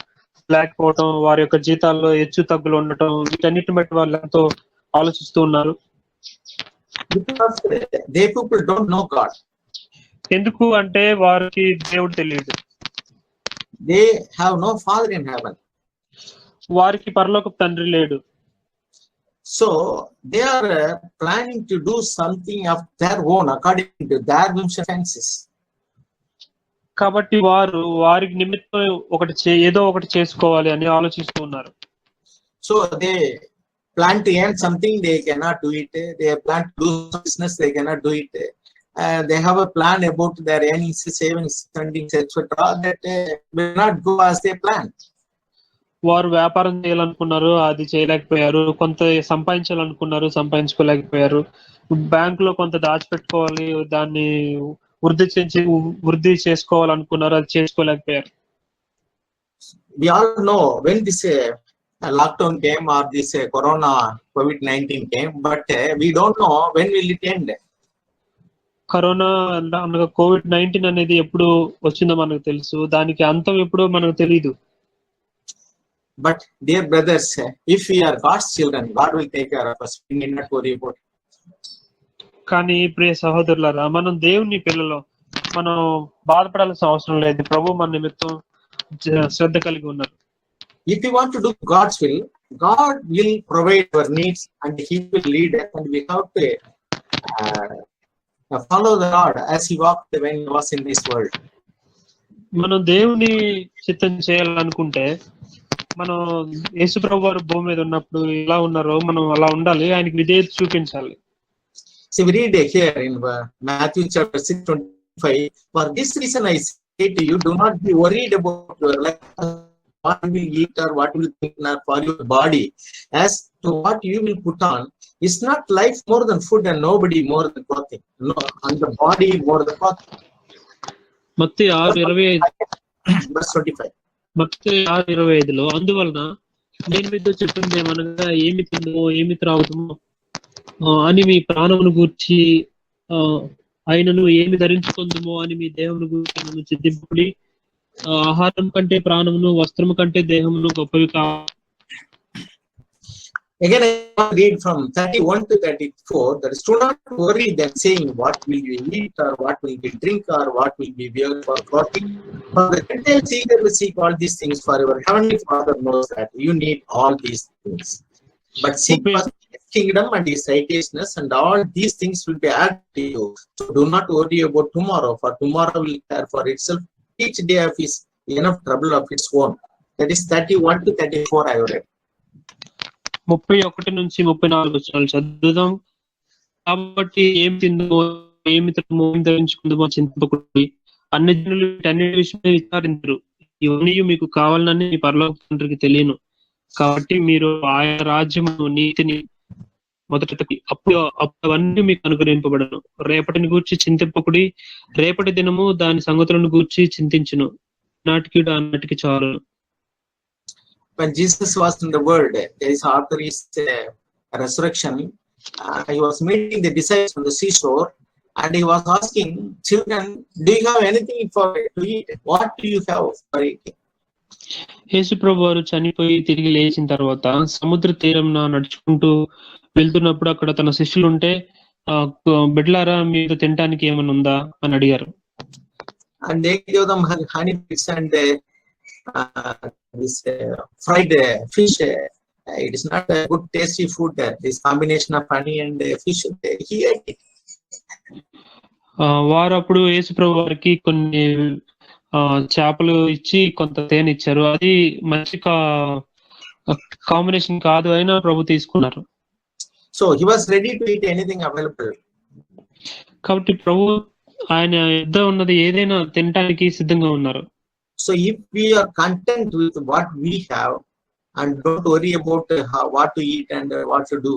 లేకపోవటం, వారి యొక్క జీతాల్లో హెచ్చు తగ్గులు ఉండటం, వీటన్నిటిని బట్టి వాళ్ళు ఎంతో ఆలోచిస్తూ ఉన్నారు. Because they people don't know God. ఎందుకు అంటే వారికి దేవుడు తెలియదు. They have no father in heaven. వారికి పరలోకపు తండ్రి లేడు. So they are planning to do something of their own according to their whims and fancies. కాబట్టి వారికి నిమిత్తం ఏదో ఒకటి చేసుకోవాలి అని ఆలోచిస్తూ ఉన్నారు. So they plan to earn something, they cannot do it. They plan to do business, they cannot do it. They have a plan about their earnings, savings, spendings, etc. That will not go as they plan. వారు వ్యాపారం చేయాలనుకున్నారు, అది చేయలేకపోయారు. కొంత సంపాదించాలనుకున్నారు, సంపాదించుకోలేకపోయారు. Bank లో కొంత దాచిపెట్టుకోవాలి, దాన్ని వృద్ధి చేసుకోవాలనుకున్నారు, అది చేసుకోలేకపోయారు. We all know when this lockdown came or this corona COVID-19 came, but we don't know when will it end. Corona అనగా COVID-19 అనేది ఎప్పుడు వచ్చిందో మనకు తెలుసు, దానికి అంతం ఎప్పుడో మనకు తెలియదు. But dear brothers, if we are God's children, God will take care of us. We need not worry about it. కానీ ప్రియ సహోదరులారా, మనం దేవుని పిల్లలు, మనం బాధపడాల్సిన అవసరం లేదు. ప్రభు మన నిమిత్తం శ్రద్ధ కలిగి ఉన్నారు. If you want to do God's will, God will provide our needs and He will lead us, and we have to follow the Lord as He walked when He was in this world. మనం దేవుని చిత్తం చేయాలనుకుంటే మనం యేసు ప్రభు వారు భూమి మీద ఉన్నప్పుడు ఎలా ఉన్నారో మనం అలా ఉండాలి, ఆయనకి విధేయత చూపించాలి. So we read here in Matthew chapter 6:25, for this reason I say to you, do not be worried about your life, what you will eat or what you will think, or for your body as to what you will put on. Is not life more than food, and nobody more than clothing? No, and the body more than clothing. Mattayi 6:25 verse 25. మత్తయి 6:25లో అందువలన నేను మీతో చెప్పింది ఏమనగా, ఏమి తిందుమో ఏమి త్రాగుతామో అని మీ ప్రాణమును గూర్చి ఆయనను ఏమి ధరించుకుందుమో అని మీ దేహమును గూర్చి చింతింపుడి. ఆహారం కంటే ప్రాణమును, వస్త్రము కంటే దేహమును గొప్పవి కావు. Again, I read from 31 to 34. That is, do not worry then, saying, what will we eat, or what will we drink, or what will we wear for clothing? For the Gentiles eagerly seek all these things, for your heavenly Father knows that you need all these things. But seek first His kingdom and His righteousness, and all these things will be added to you. So do not worry about tomorrow, for tomorrow will care for itself. Each day of His enough trouble of its own. That is 31 to 34 I read. 31 నుంచి 34 వచనాలు చదువుదాం. కాబట్టి ఏమి తిందుమో ఏమి త్రాగుమో ఏమి ధరించుకుందుమో చింతపకుడి. అన్ని జనులు వీటన్నిటి విషయమై విచారింతురు. ఇవన్నీ మీకు కావాలని మీ పరలోక తండ్రికి తెలియను. కాబట్టి మీరు ఆయన రాజ్యము నీతిని మొదట అప్పుడు అవన్నీ మీకు అనుగ్రహింపబడను. రేపటిని గూర్చి చింతింపకుడి, రేపటి దినము దాని సంగతులను గూర్చి చింతించును. నాటికి నాటికి చాలును. When Jesus was in the world, there is after His resurrection, He was meeting the disciples on the seashore, and He was asking, children, do you have anything for to eat? What do you have for eating? యేసు ప్రభు వారు చనిపోయి తిరిగి లేచిన తర్వాత సముద్ర తీరంన నడుచుకుంటూ వెళ్తున్నప్పుడు అక్కడ తన శిష్యులు ఉంటే, బిడ్డలారా మీద తినడానికి ఏమైనా ఉందా అని అడిగారు. And they gave them honey fish and this fried fish. It is not a good tasty food. This combination of honey and fish, he ate it. వారు అప్పుడు యేసు ప్రభు వారికి కొన్ని చేపలు ఇచ్చి కొంత తేనె ఇచ్చారు. అది మంచి కాంబినేషన్ కాదు, అయినా ప్రభు తీసుకున్నారు. So he was ready to eat anything available. కాబట్టి ప్రభు ఆయన యుద్ధ ఉన్నది ఏదైనా తినడానికి సిద్ధంగా ఉన్నారు. So if we are content with what we have and don't worry about what to eat and what to do,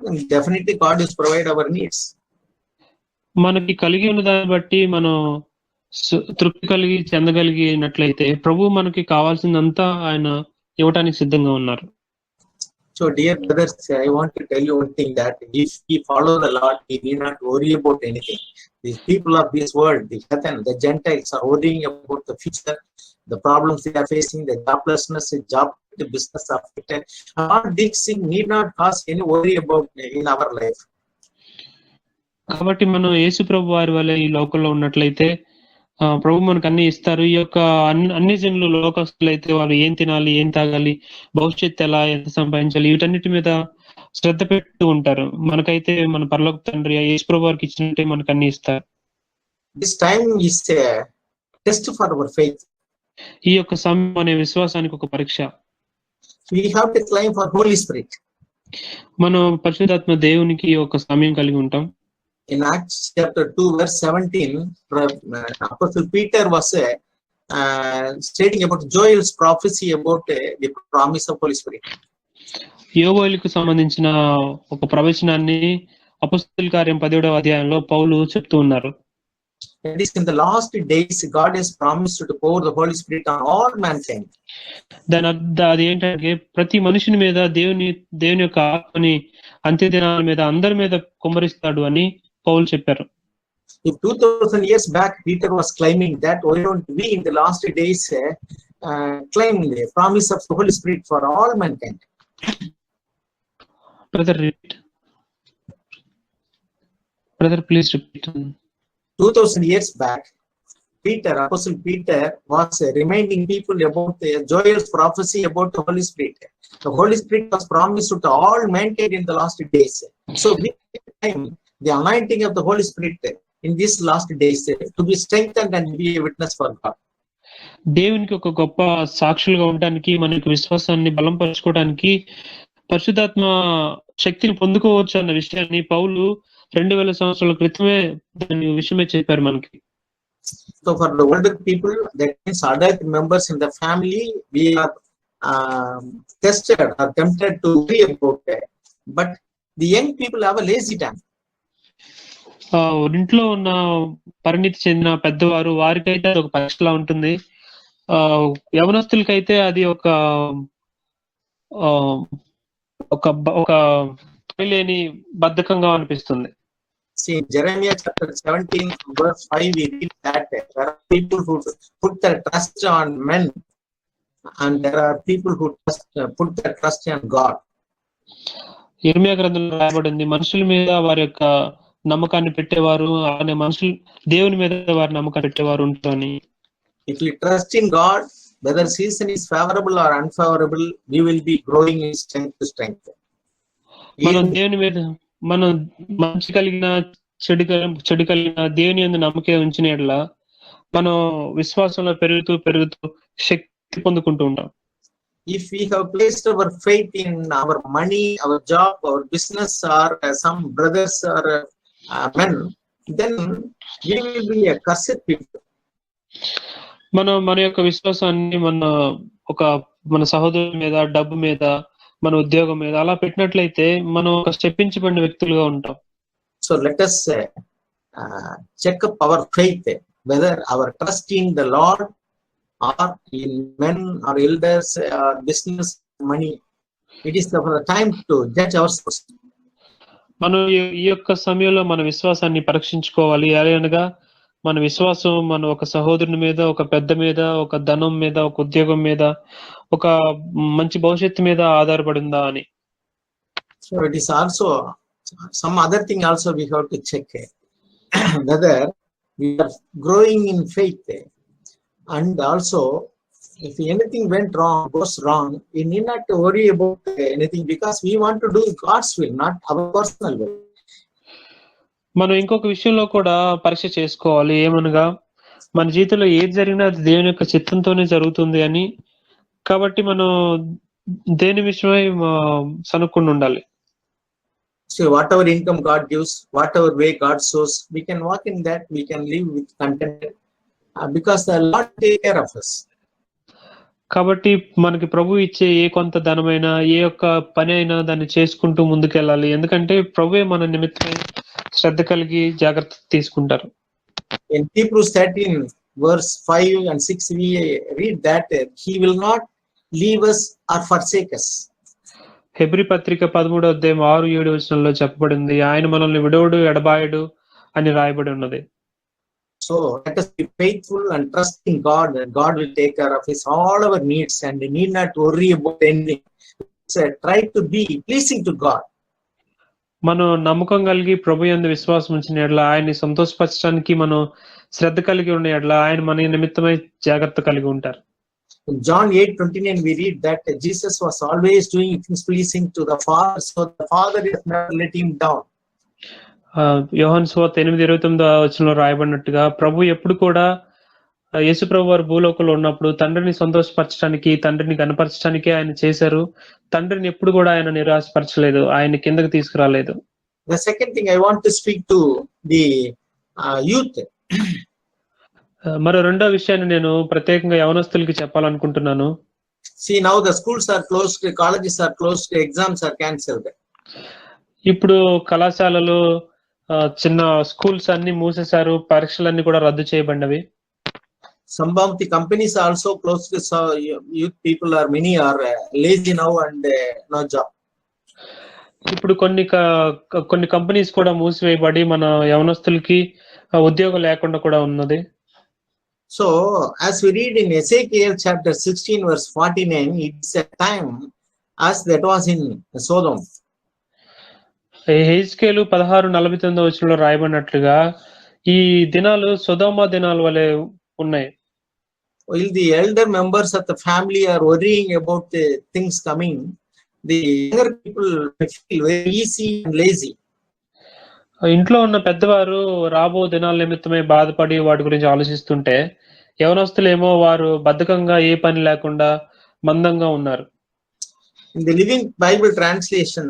then definitely God will provide our needs. మనకి కలిగి ఉన్న దాన్ని బట్టి మనం తృప్తి కలిగి చెందగలిగినట్లయితే ప్రభు మనకి కావాల్సిందంతా ఆయన ఇవ్వటానికి సిద్ధంగా ఉన్నారు. So dear brothers, I want to tell you one thing, that if we follow the Lord, we need not worry about anything. These people of this world, the heathen, the Gentiles are worrying about the future, the problems they are facing, the joblessness, the business of it. All these things need not cause any worry about in our life. కాబట్టి మనం యేసు ప్రభు వారి వల్ల ఈ లోకంలో ఉన్నట్లయితే ప్రభు మనకు అన్ని ఇస్తారు. ఈ యొక్క అన్ని జనులు లోకస్తులు అయితే వాళ్ళు ఏం తినాలి, ఏం తాగాలి, భవిష్యత్తు ఎలా, ఎంత సంపాదించాలి, వీటన్నిటి మీద శ్రద్ధ పెడుతూ ఉంటారు. మనకైతే మన పరలోక తండ్రి యేసుప్రభు వారికి ఇచ్చినట్టే మనకు అన్ని ఇస్తారు. This time is a test for our faith. ఈ యొక్క సమయం అనే విశ్వాసానికి ఒక పరీక్ష. We have to claim for Holy Spirit. మనం పరిశుద్ధాత్మ దేవునికి ఒక సమయం కలిగి ఉంటాం. In Acts chapter 2 verse 17, Apostle Peter was stating about Joel's prophecy about the promise of Holy Spirit. యోవేలుకు సంబంధించిన ఒక ప్రవచనాన్ని అపొస్తలుల కార్యం 17వ అధ్యాయంలో పౌలు చెప్తూ ఉన్నారు. It is in the last days God has promised to pour the Holy Spirit on all mankind. అది ఏంటంటే ప్రతి మనుషుని మీద దేవుని యొక్క ఆత్మని అంత్య దినాల మీద అందరి మీద కుమ్మరిస్తాడు అని పౌలు చెప్పారు. If 2000 years back Peter was claiming that, why don't we in the last days claim the promise of the Holy Spirit for all mankind? Brother, please repeat. 2000 years back, Apostle Peter was reminding people about Joel's prophecy about the Holy Spirit. The Holy Spirit was promised to all mankind in the last days. So we claim the anointing of the Holy Spirit in these last days to be strengthened and be a witness for God. దేవునికి ఒక గొప్ప సాక్షులుగా ఉండడానికి, మనకి విశ్వాసాన్ని బలంపరచుకోవడానికి పరిశుద్ధాత్మ శక్తిని పొందుకోవచ్చు అన్న విషయాన్ని పౌలు 2000 సంవత్సరాల క్రితమే దాని విషయమే చెప్పారు మనకి. So for the older people, that means adult members in the family, we are tested or tempted to worry about it. But the young people have a lazy time. ఇంట్లో ఉన్న పరిణితి చెందిన పెద్దవారు వారికైతే అది ఒక పరీక్షలా ఉంటుంది. యవనస్తులకైతే అది ఒక లేని బద్ధకంగా అనిపిస్తుంది. See, Jeremiah chapter 17 verse 5, we read that there are people who put their trust on men and there are people who put their trust on God. యెర్మీయా గ్రంథంలో రాయబడింది, మనుషుల మీద వారి యొక్క నమ్మకాన్ని పెట్టేవారు, అనే మనుషులు దేవుని మీద వారి నమ్మకాన్ని పెట్టేవారు ఉంటారని. If we trust in God, whether season is favorable or unfavorable, we will be growing in strength to strength. మనం దేవుని మీద మనం మంచి కలిగిన చెడు కలిగిన దేవుని యందు నమ్మకం ఉంచిన యెడల మనం విశ్వాసంలో పెరుగుతూ శక్తి పొందుకుంటూ ఉంటాం. If we have placed our faith in our money, our job, our business, or some brothers or men, then we will be a cursed people. మన యొక్క విశ్వాసాన్ని మన సహోదరుల మీద, డబ్బు మీద, మన ఉద్యోగం మీద అలా పెట్టినట్లయితే మనం ఒక శపించబడిన వ్యక్తులుగా ఉంటాం. So let us check up our faith, whether our trust in the Lord or in men or elders or business, money. It is the time to judge ourselves. మనం ఈ యొక్క సమయంలో మన విశ్వాసాన్ని పరీక్షించుకోవాలి. అనగా మన విశ్వాసం మన ఒక సహోదరుని మీద, ఒక పెద్ద మీద, ఒక ధనం మీద, ఒక ఉద్యోగం మీద, ఒక మంచి భవిష్యత్తు మీద ఆధారపడిందా అని. So it is also some other thing also we have to check whether we are growing in faith, and also if anything goes wrong, we need not to worry about anything because we want to do God's will, not our personal will. మనం ఇంకొక విషయంలో కూడా పరీక్ష చేసుకోవాలి. ఏమనగా మన జీవితంలో ఏది జరిగినా అది దేవుని యొక్క చిత్తంతోనే జరుగుతుంది అని. కాబట్టి మనం దేని విషయమై సనుక్కుండా ఉండాలి. So whatever income God gives, whatever way God shows, we can walk in that, we can live with content because the Lord take care of us. కాబట్టి మనకి ప్రభు ఇచ్చే ఏ కొంత ధనమైనా, ఏ యొక్క పని అయినా దాన్ని చేసుకుంటూ ముందుకెళ్ళాలి. ఎందుకంటే ప్రభువే మన నిమిత్తమై శ్రద్ధ కలిగి జాగ్రత్త తీసుకుంటారు. In Hebrews 13 verse 5 and 6 we read that he will not leave us or forsake us. Hebrew పత్రిక 13వ అధ్యాయం 6-7 వచనాల్లో చెప్పబడింది, ఆయన మనల్ని విడవడు, ఎడబాయడు అని రాయబడి ఉన్నది. So let us be faithful and trust in God, and God will take care of all our needs and we need not worry about anything. So try to be pleasing to God. మనం నమ్మకం కలిగి ప్రభు యందు విశ్వాసం ఉంచిన యెడల, ఆయన్ని సంతోషపరచడానికి మనం శ్రద్ధ కలిగి ఉన్న యెడల ఆయన మన నిమిత్తమై జాగ్రత్త కలిగి ఉంటారు. In John 8:29, we read that Jesus was always doing things pleasing to the Father, so the Father is never let him down. యోహాను సువార్త 8:29 రాయబడినట్టుగా ప్రభు ఎప్పుడు కూడా యేసు ప్రభు వారు భూలోకంలో ఉన్నప్పుడు తండ్రిని సంతోషపరచడానికి, తండ్రిని కనపరచడానికి ఆయన చేశారు. తండ్రిని ఎప్పుడు కూడా ఆయన నిరాశపరచలేదు, ఆయన కిందకి తీసుకురాలేదు. The second thing I want to speak to the youth. మరో రెండో విషయాన్ని నేను ప్రత్యేకంగా యవనస్తులకి చెప్పాలనుకుంటున్నాను. See, now the schools are closed, colleges are closed, exams are cancelled. ఇప్పుడు కళాశాలలు, చిన్న స్కూల్స్ అన్ని మూసేశారు, పరీక్షలన్నీ కూడా రద్దు చేయబడినవి. Some of the companies are also closed, so youth people are many are lazy now and no job. ఇప్పుడు కొన్ని కంపెనీస్ కూడా మూసివేయబడి మన యవనస్తులకి ఉద్యోగం లేకుండా కూడా ఉన్నది. So as we read in Ezekiel chapter 16 verse 49, it's a time as that was in Sodom. హెజ్కేలు 16:49 రాయబడినట్లుగా ఈ దినాలు సొదొమ దినాల వలె ఉన్నాయి. While the elder members of the family are worrying about the things coming, the younger people feel very easy and lazy. ఇంట్లో ఉన్న పెద్దవారు రాబో దినాల నిమిత్తమే బాధపడి వాటి గురించి ఆలోచిస్తుంటే, యవనస్తులేమో వారు బద్ధకంగా ఏ పని లేకుండా మందంగా ఉన్నారు. In the Living Bible translation,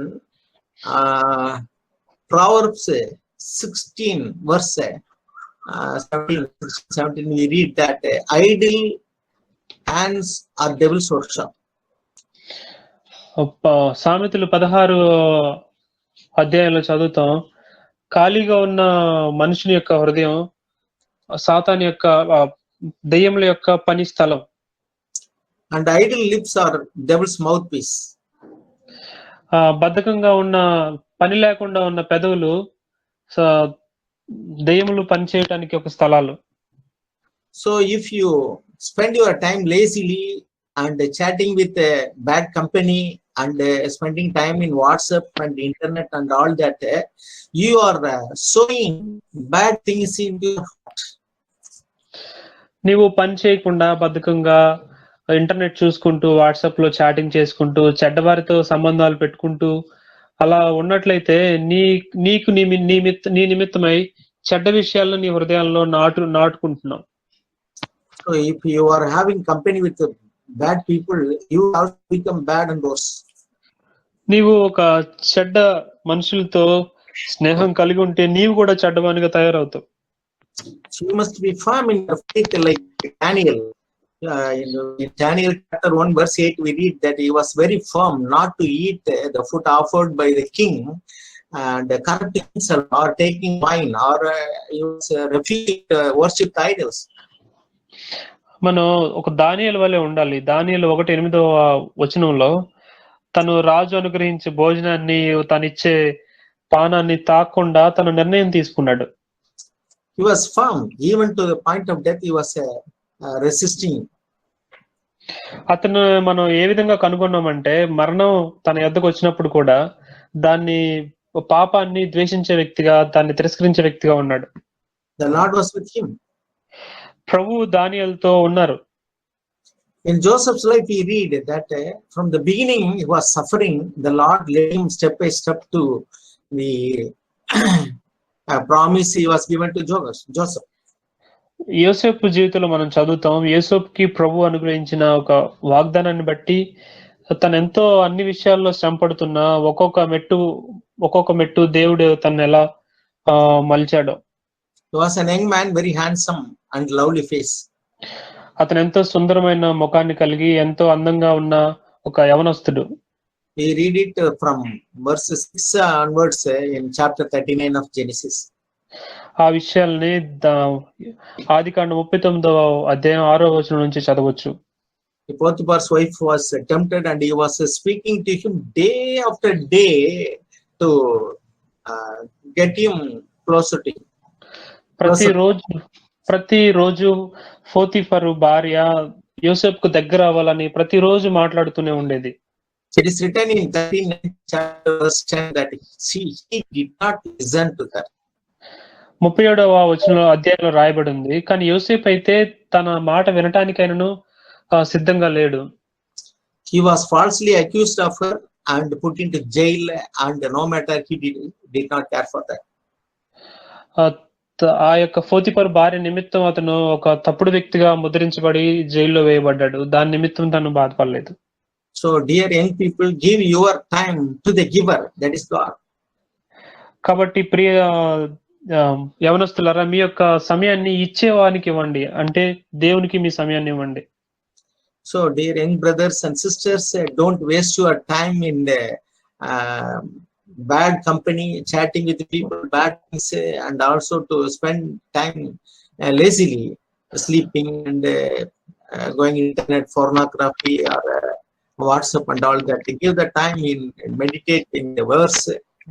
Proverbs 16 verse 17, we read that idle hands are devil's workshop. సామెతలు 16 అధ్యాయంలో చదువుతాం, ఖాళీగా ఉన్న మనుషుని యొక్క హృదయం సాతాను యొక్క దెయ్యముల యొక్క పని స్థలం. And idle lips are devil's mouthpiece. బద్ధకంగా ఉన్న, పని లేకుండా ఉన్న పెదవులు దెయ్యములు పని చేయడానికి ఒక స్థలాలు. So if you spend your time lazily and chatting with a bad company and spending time in WhatsApp and internet and all that, you are sowing bad things into your heart. నీవు పని చేయకుండా బద్ధకంగా internet చూసుకుంటూ, WhatsApp లో chatting చేసుకుంటూ, చెడ్డవారితో సంబంధాలు పెట్టుకుంటూ అలా ఉన్నట్లయితే నీకు నీ నిమిత్తమై చెడ్డ విషయాలను నీ హృదయాల్లో నాటుకుంటున్నావు. So if you are having company with bad people, you also become bad and worse. నీవు ఒక చెడ్డ మనుషులతో స్నేహం కలిగి ఉంటే నీవు కూడా చెడ్డవానిగా తయారవుతావు. So you must be firm in your faith, like Daniel. In Daniel chapter 1 verse 8, we read that he was very firm not to eat the food offered by the king and corrupting himself or taking wine, or he was refusing worship idols. మనం ఒక దానియేలు వలె ఉండాలి. దానియేలు 1:8 తను రాజు అనుగ్రహించే భోజనాన్ని, తనిచ్చే పానాన్ని తాకుండా తన నిర్ణయం తీసుకున్నాడు. He was firm even to the point of death. He was resisting. అతను మనం ఏ విధంగా కనుగొన్నామంటే, మరణం తన యొద్దకు వచ్చినప్పుడు కూడా పాపాన్ని ద్వేషించే వ్యక్తిగా, దాన్ని తిరస్కరించే వ్యక్తిగా ఉన్నాడు. The Lord was with him. ప్రభువు దానియేలుతో ఉన్నారు. In Joseph's life, we read that from the beginning he was suffering. The Lord led him step by step to the promise he was given to Joseph. యోసేపు జీవితంలో మనం చదువుతాం, యోసేపుకి ప్రభు అనుగ్రహించిన ఒక వాగ్దానాన్ని బట్టి తను ఎంతో అన్ని విషయాల్లో శ్రమ పడుతున్నా ఒక్కొక్క మెట్టు దేవుడు తను ఎలా మలిచాడో. He was an young man, very handsome and lovely face. అతను ఎంతో సుందరమైన ముఖాన్ని కలిగి ఎంతో అందంగా ఉన్న ఒక యవనస్తుడు. We read it from verse 6 onwards in chapter 39 of Genesis. ఆ విషయాల్ని ఆదికాండం 39వ అధ్యాయం 6వ వచనం నుంచి చదవచ్చు. Potiphar's wife was tempted and he was speaking to him day after day to get him closer to him. ప్రతిరోజు పోతిఫరు భార్య యోసేపుకు దగ్గర అవ్వాలని ప్రతిరోజు మాట్లాడుతూనే ఉండేది. It is written in 39 chapter verse 10 that he did not listen to her. 37వ అధ్యాయంలో రాయబడి ఉంది, కానీ యోసేపు అయితే తన మాట వినటానికైనను సిద్ధంగా లేడు. He was falsely accused of her and put into jail, and no matter, he did not care for that. ఆ యొక్క పోతిఫర్ భార్య నిమిత్తం అతను ఒక తప్పుడు వ్యక్తిగా ముద్రించబడి జైల్లో వేయబడ్డాడు. దాని నిమిత్తం తను బాధపడలేదు. So dear young people, give your time to the giver, that is God. కాబట్టి ప్రియ యవనస్తులారా, మీ యొక్క సమయాన్ని ఇచ్చేవానికి ఇవ్వండి, అంటే దేవునికి మీ సమయాన్ని ఇవ్వండి. So dear young brothers and sisters, don't waste your time in bad company, chatting with people, bad things, and also to spend time lazily, sleeping and going internet, pornography or WhatsApp and all that. Give the time in meditating the verse,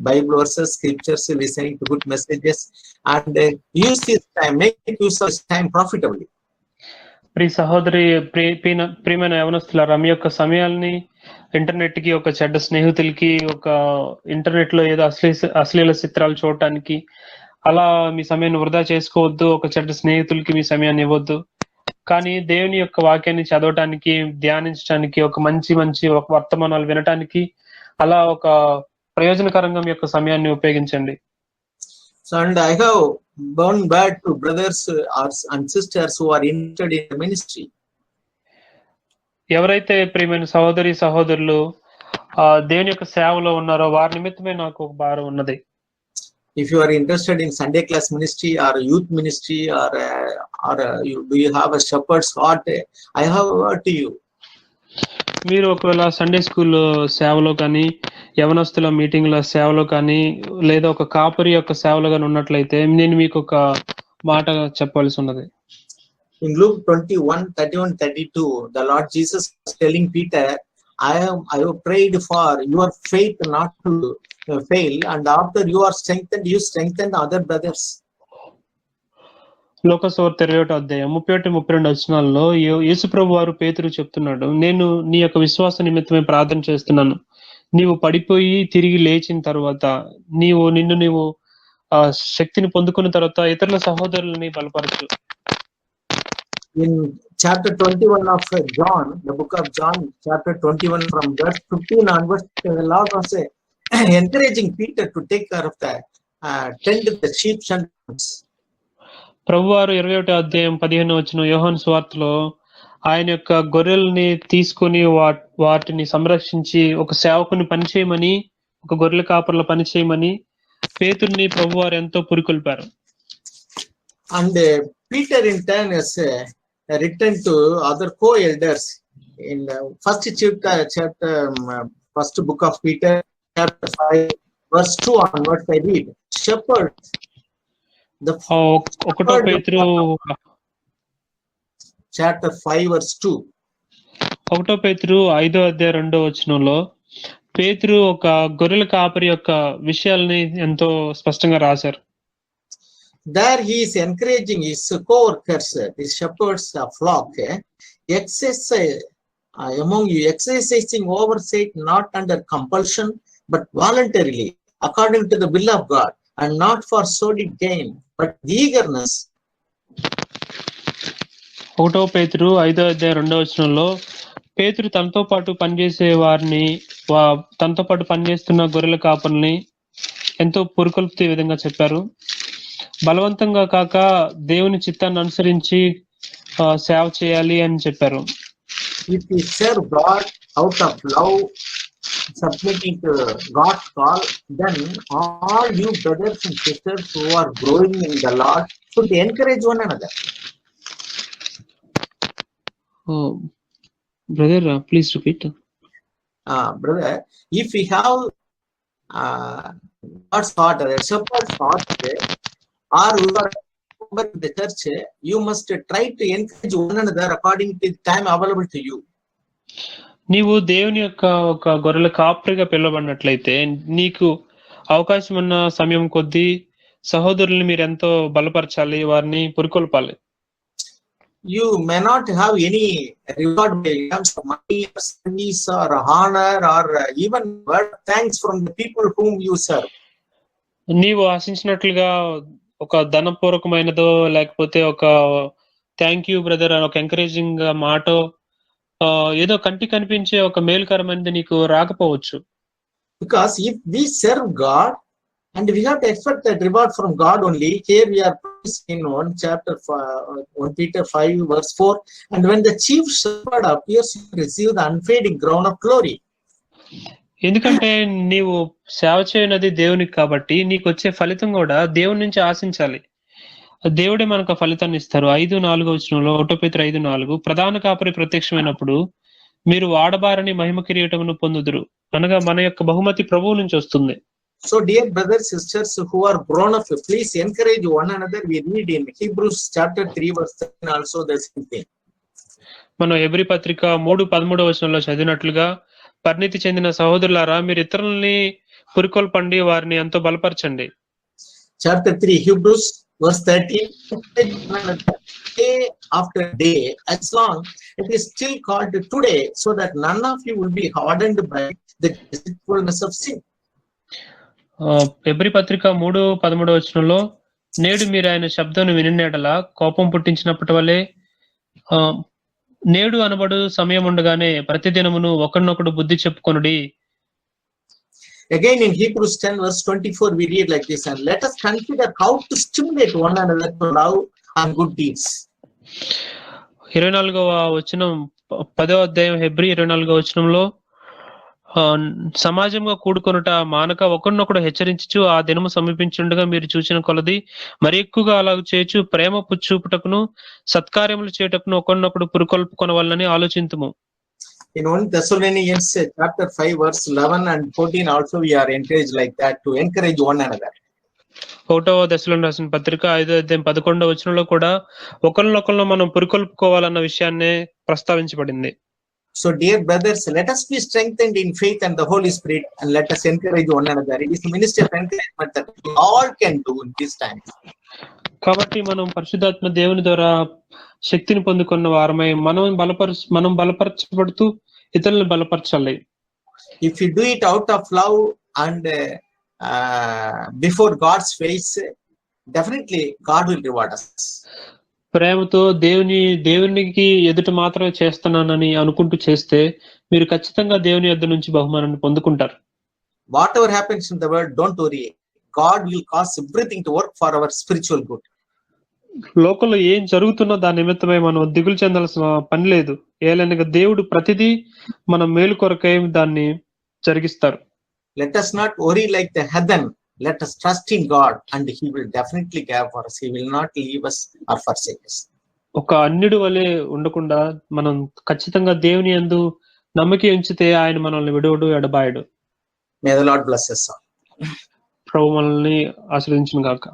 Bible verses, scriptures, listening to good messages, and use this time, make use of this time profitably. ప్రియ సహోదరి, ప్రియమైన యవనస్తులారా, మీ యొక్క సమయాల్ని internet కి, ఒక చెడ్డ స్నేహితులకి, ఒక internet లో ఏదో అశ్లీల చిత్రాలు చూడటానికి అలా మీ సమయాన్ని వృధా చేసుకోవద్దు. ఒక చెడ్డ స్నేహితులకి మీ సమయాన్ని ఇవ్వద్దు. కానీ దేవుని యొక్క వాక్యాన్ని చదవటానికి, ధ్యానించడానికి, ఒక మంచి ఒక వర్తమానాలు వినటానికి, అలా ఒక ప్రయోజనకరంగా మీ యొక్క సమయాన్ని ఉపయోగించండి. So, and I have one word to brothers and sisters who are interested in the ministry. ఎవరైతే ప్రియమైన సహోదరులు దేవుని యొక్క సేవలో ఉన్నారో వారి నిమిత్తమే నాకు ఒక భారం ఉన్నది. If you are interested in Sunday class ministry or youth ministry, or do you have a shepherd's heart, I have a word to you. మీరు ఒకవేళ సండే స్కూల్ సేవలో కానీ, యవనస్తుల మీటింగ్ల సేవలో కానీ, లేదా ఒక కాపరి యొక్క సేవలో కానీ ఉన్నట్లయితే నేను మీకు ఒక మాట చెప్పవలసి ఉన్నది. In Luke 21:31-32, the Lord Jesus was telling Peter, I have prayed for your faith not to fail, and after you are strengthened, you strengthen other brothers. లోకసువార్త 21వ అధ్యాయం 31-32 వచనాల్లో యేసుప్రభు వారు పేతురు చెప్తున్నాడు, నేను నీ యొక్క విశ్వాస నిమిత్తమే ప్రార్థన చేస్తున్నాను. నీవు పడిపోయి తిరిగి లేచిన తర్వాత నీవు శక్తిని పొందుకున్న తర్వాత ఇతరుల సహోదరులని బలపరచు. In chapter 21 of John, the book of John, chapter 21 from verse 15 onwards, the Lord was encouraging Peter to take care of the tend the sheep and goats. ప్రభువారు 21వ అధ్యాయం 15వ వచనం యోహాను సువార్తలో ఆయన యొక్క గొర్రెల్ని తీసుకుని వాటిని సంరక్షించి ఒక సేవకుని పనిచేయమని, ఒక గొర్రెల కాపర్ల పనిచేయమని పేతుర్ని ప్రభువారు ఎంతో పురికొల్పారు. And Peter in turn has written to other co-elders in first book of Peter, chapter 5, verse 2 onwards. I read, shepherds. ఒకటో పేతురు chapter 5 verse 2. ఒకటో పేతురు 5వ అధ్యాయం 2వ వచనంలో పేతురు ఒక గొర్రెల కాపరి యొక్క విషయాల్ని ఎంతో స్పష్టంగా రాశారు. There he is encouraging his co-workers, the shepherds of flock, exercise among you, exercising oversight not under compulsion but voluntarily, according to the will of God, and not for sordid gain but eagerness. ఒకటో పేతురు 5వ అధ్యాయం 2వ వచనంలో పేతురు తనతో పాటు పనిచేస్తున్న గొర్రెల కాపర్ని ఎంతో పురుకొల్పుతూ ఈ విధంగా చెప్పారు. బలవంతంగా కాక దేవుని చిత్తాన్ని అనుసరించి సేవ చేయాలి అని చెప్పారు. If we serve God out of love, submitting to God's call, then all you brothers and sisters who are growing in the Lord should encourage one another. Oh, brother, please repeat. Brother, if we have God's heart, or shepherd's heart, or you are in the church, you must try to encourage one another according to the time available to you. నీవు దేవుని యొక్క ఒక గొర్రెల కాపరిగా పిలువబడినట్లయితే నీకు అవకాశం ఉన్న సమయం కొద్దీ సహోదరుల్ని మీరు ఎంతో బలపరచాలి, వారిని పురికొల్పాలి. You may not have any reward in terms of money or service or honor or even word thanks from the people whom you serve. నీవు ఆశించినట్లుగా ఒక ధనపూర్వకమైనదో లేకపోతే ఒక థ్యాంక్ యూ బ్రదర్ అని ఒక ఎంకరేజింగ్ మాటో ఏదో కంటికి కనిపించే ఒక మేలుకరమైనది నీకు రాకపోవచ్చు. Because if we serve God and we have to expect that reward from God only, here we are in 1 Peter 5 verse 4, and when the chief shepherd appears, you receive the unfading crown of glory. ఎందుకంటే నీవు సేవ చేయనది దేవునికి కాబట్టి నీకు వచ్చే ఫలితం కూడా దేవుని నుంచి ఆశించాలి. దేవుడే మనకు ఫలితాన్ని ఇస్తారు. 5:4 వచనంలో 1 Peter 5:4 ప్రధాన కాపరి ప్రత్యక్షమైనప్పుడు మీరు వాడబారని మహిమ కిరీటమును పొందుదురు అనగా మన యొక్క బహుమతి ప్రభువు నుంచి వస్తుంది. So dear brothers, sisters who are grown up, please encourage one another. We read in Hebrews chapter 3 verse 10 also the same thing. మనం హెబ్రీ పత్రిక 3:13 వచనంలో చదివినట్లుగా, పరిణితి చెందిన సహోదరులారా మీరు ఇతరులని పురికొల్పండి, వారిని ఎంతో బలపరచండి. Chapter 3 Hebrews verse 13, day after day, as long it is still called today, so that none of you will be hardened by the deceitfulness of sin. Hebrew పత్రిక 3:13 వచనంలో, నేడు మీరు ఆయన శబ్దం వినినెడల కోపం పుట్టించినప్పటి వలె నేడు అనబడు సమయం ఉండగానే ప్రతిదినమును ఒకరినొకడు బుద్ధి చెప్పుకొనుడి. Again in Hebrews 10 verse 24 we read like this, and let us consider how to stimulate one another to love and good deeds. 24వ వచనం 10వ అధ్యాయం హెబ్రీ 24వ వచనంలో, సమాజంగా కూడుకొనుట మానక ఒకరినొకడు హెచ్చరించుచు ఆ దినము సమీపించుండగా మీరు చూసిన కొలది మరి ఎక్కువగా అలాగ చేయొచ్చు ప్రేమ చూపుటకును సత్కార్యములు చేయటకును ఒకరినొకడు పురుకొల్పుకొనవలనని ఆలోచింతుము. In 1 Thessalonians chapter 5 verse 11 and 14 also we are encouraged like that to encourage one another. 1వ దశలోని రాసిన పత్రిక 5వ అధ్యాయం 11వ వచనంలో కూడా ఒకరినొకరు మనం పురుకొల్పుకోవాలన్న విషయాన్ని ప్రస్తావించబడింది. So dear brothers, let us be strengthened in faith and the Holy Spirit, and let us encourage one another. It is the ministry of encouragement that we all can do in this time. కాబట్టి మనం పరిశుద్ధాత్మ దేవుని ద్వారా శక్తిని పొందుకున్న వారమై మనం బలపరచబడుతూ ఇతరులను బలపరచాలి. If you do it out of love and before God's face, definitely God will reward us. ప్రేమతో దేవునికి ఎదుట మాత్రమే చేస్తున్నానని అనుకుంటూ చేస్తే మీరు ఖచ్చితంగా దేవుని యొద్ద నుంచి బహుమానాన్ని పొందుకుంటారు. Whatever happens in the world, don't worry. God will cause everything to work for our spiritual good. లోకంలో ఏం జరుగుతున్నా దాని నిమిత్తమై మనం దిగులు చెందాల్సిన పని లేదు. ఏలైనగా దేవుడు ప్రతిదీ మన మేలు కొరకై దాన్ని జరిగిస్తారు. Let us not worry like the heathen. Let us trust in God, and He will definitely care for us. He will not leave us or forsake us. ఒక అన్యుడి వలె ఉండకుండా మనం ఖచ్చితంగా దేవుని యందు నమ్మకి ఉంచితే ఆయన మనల్ని విడువడు ఎడబాయడు. May the Lord bless us all. ప్రభు మనల్ని ఆశీర్వదించును గాక.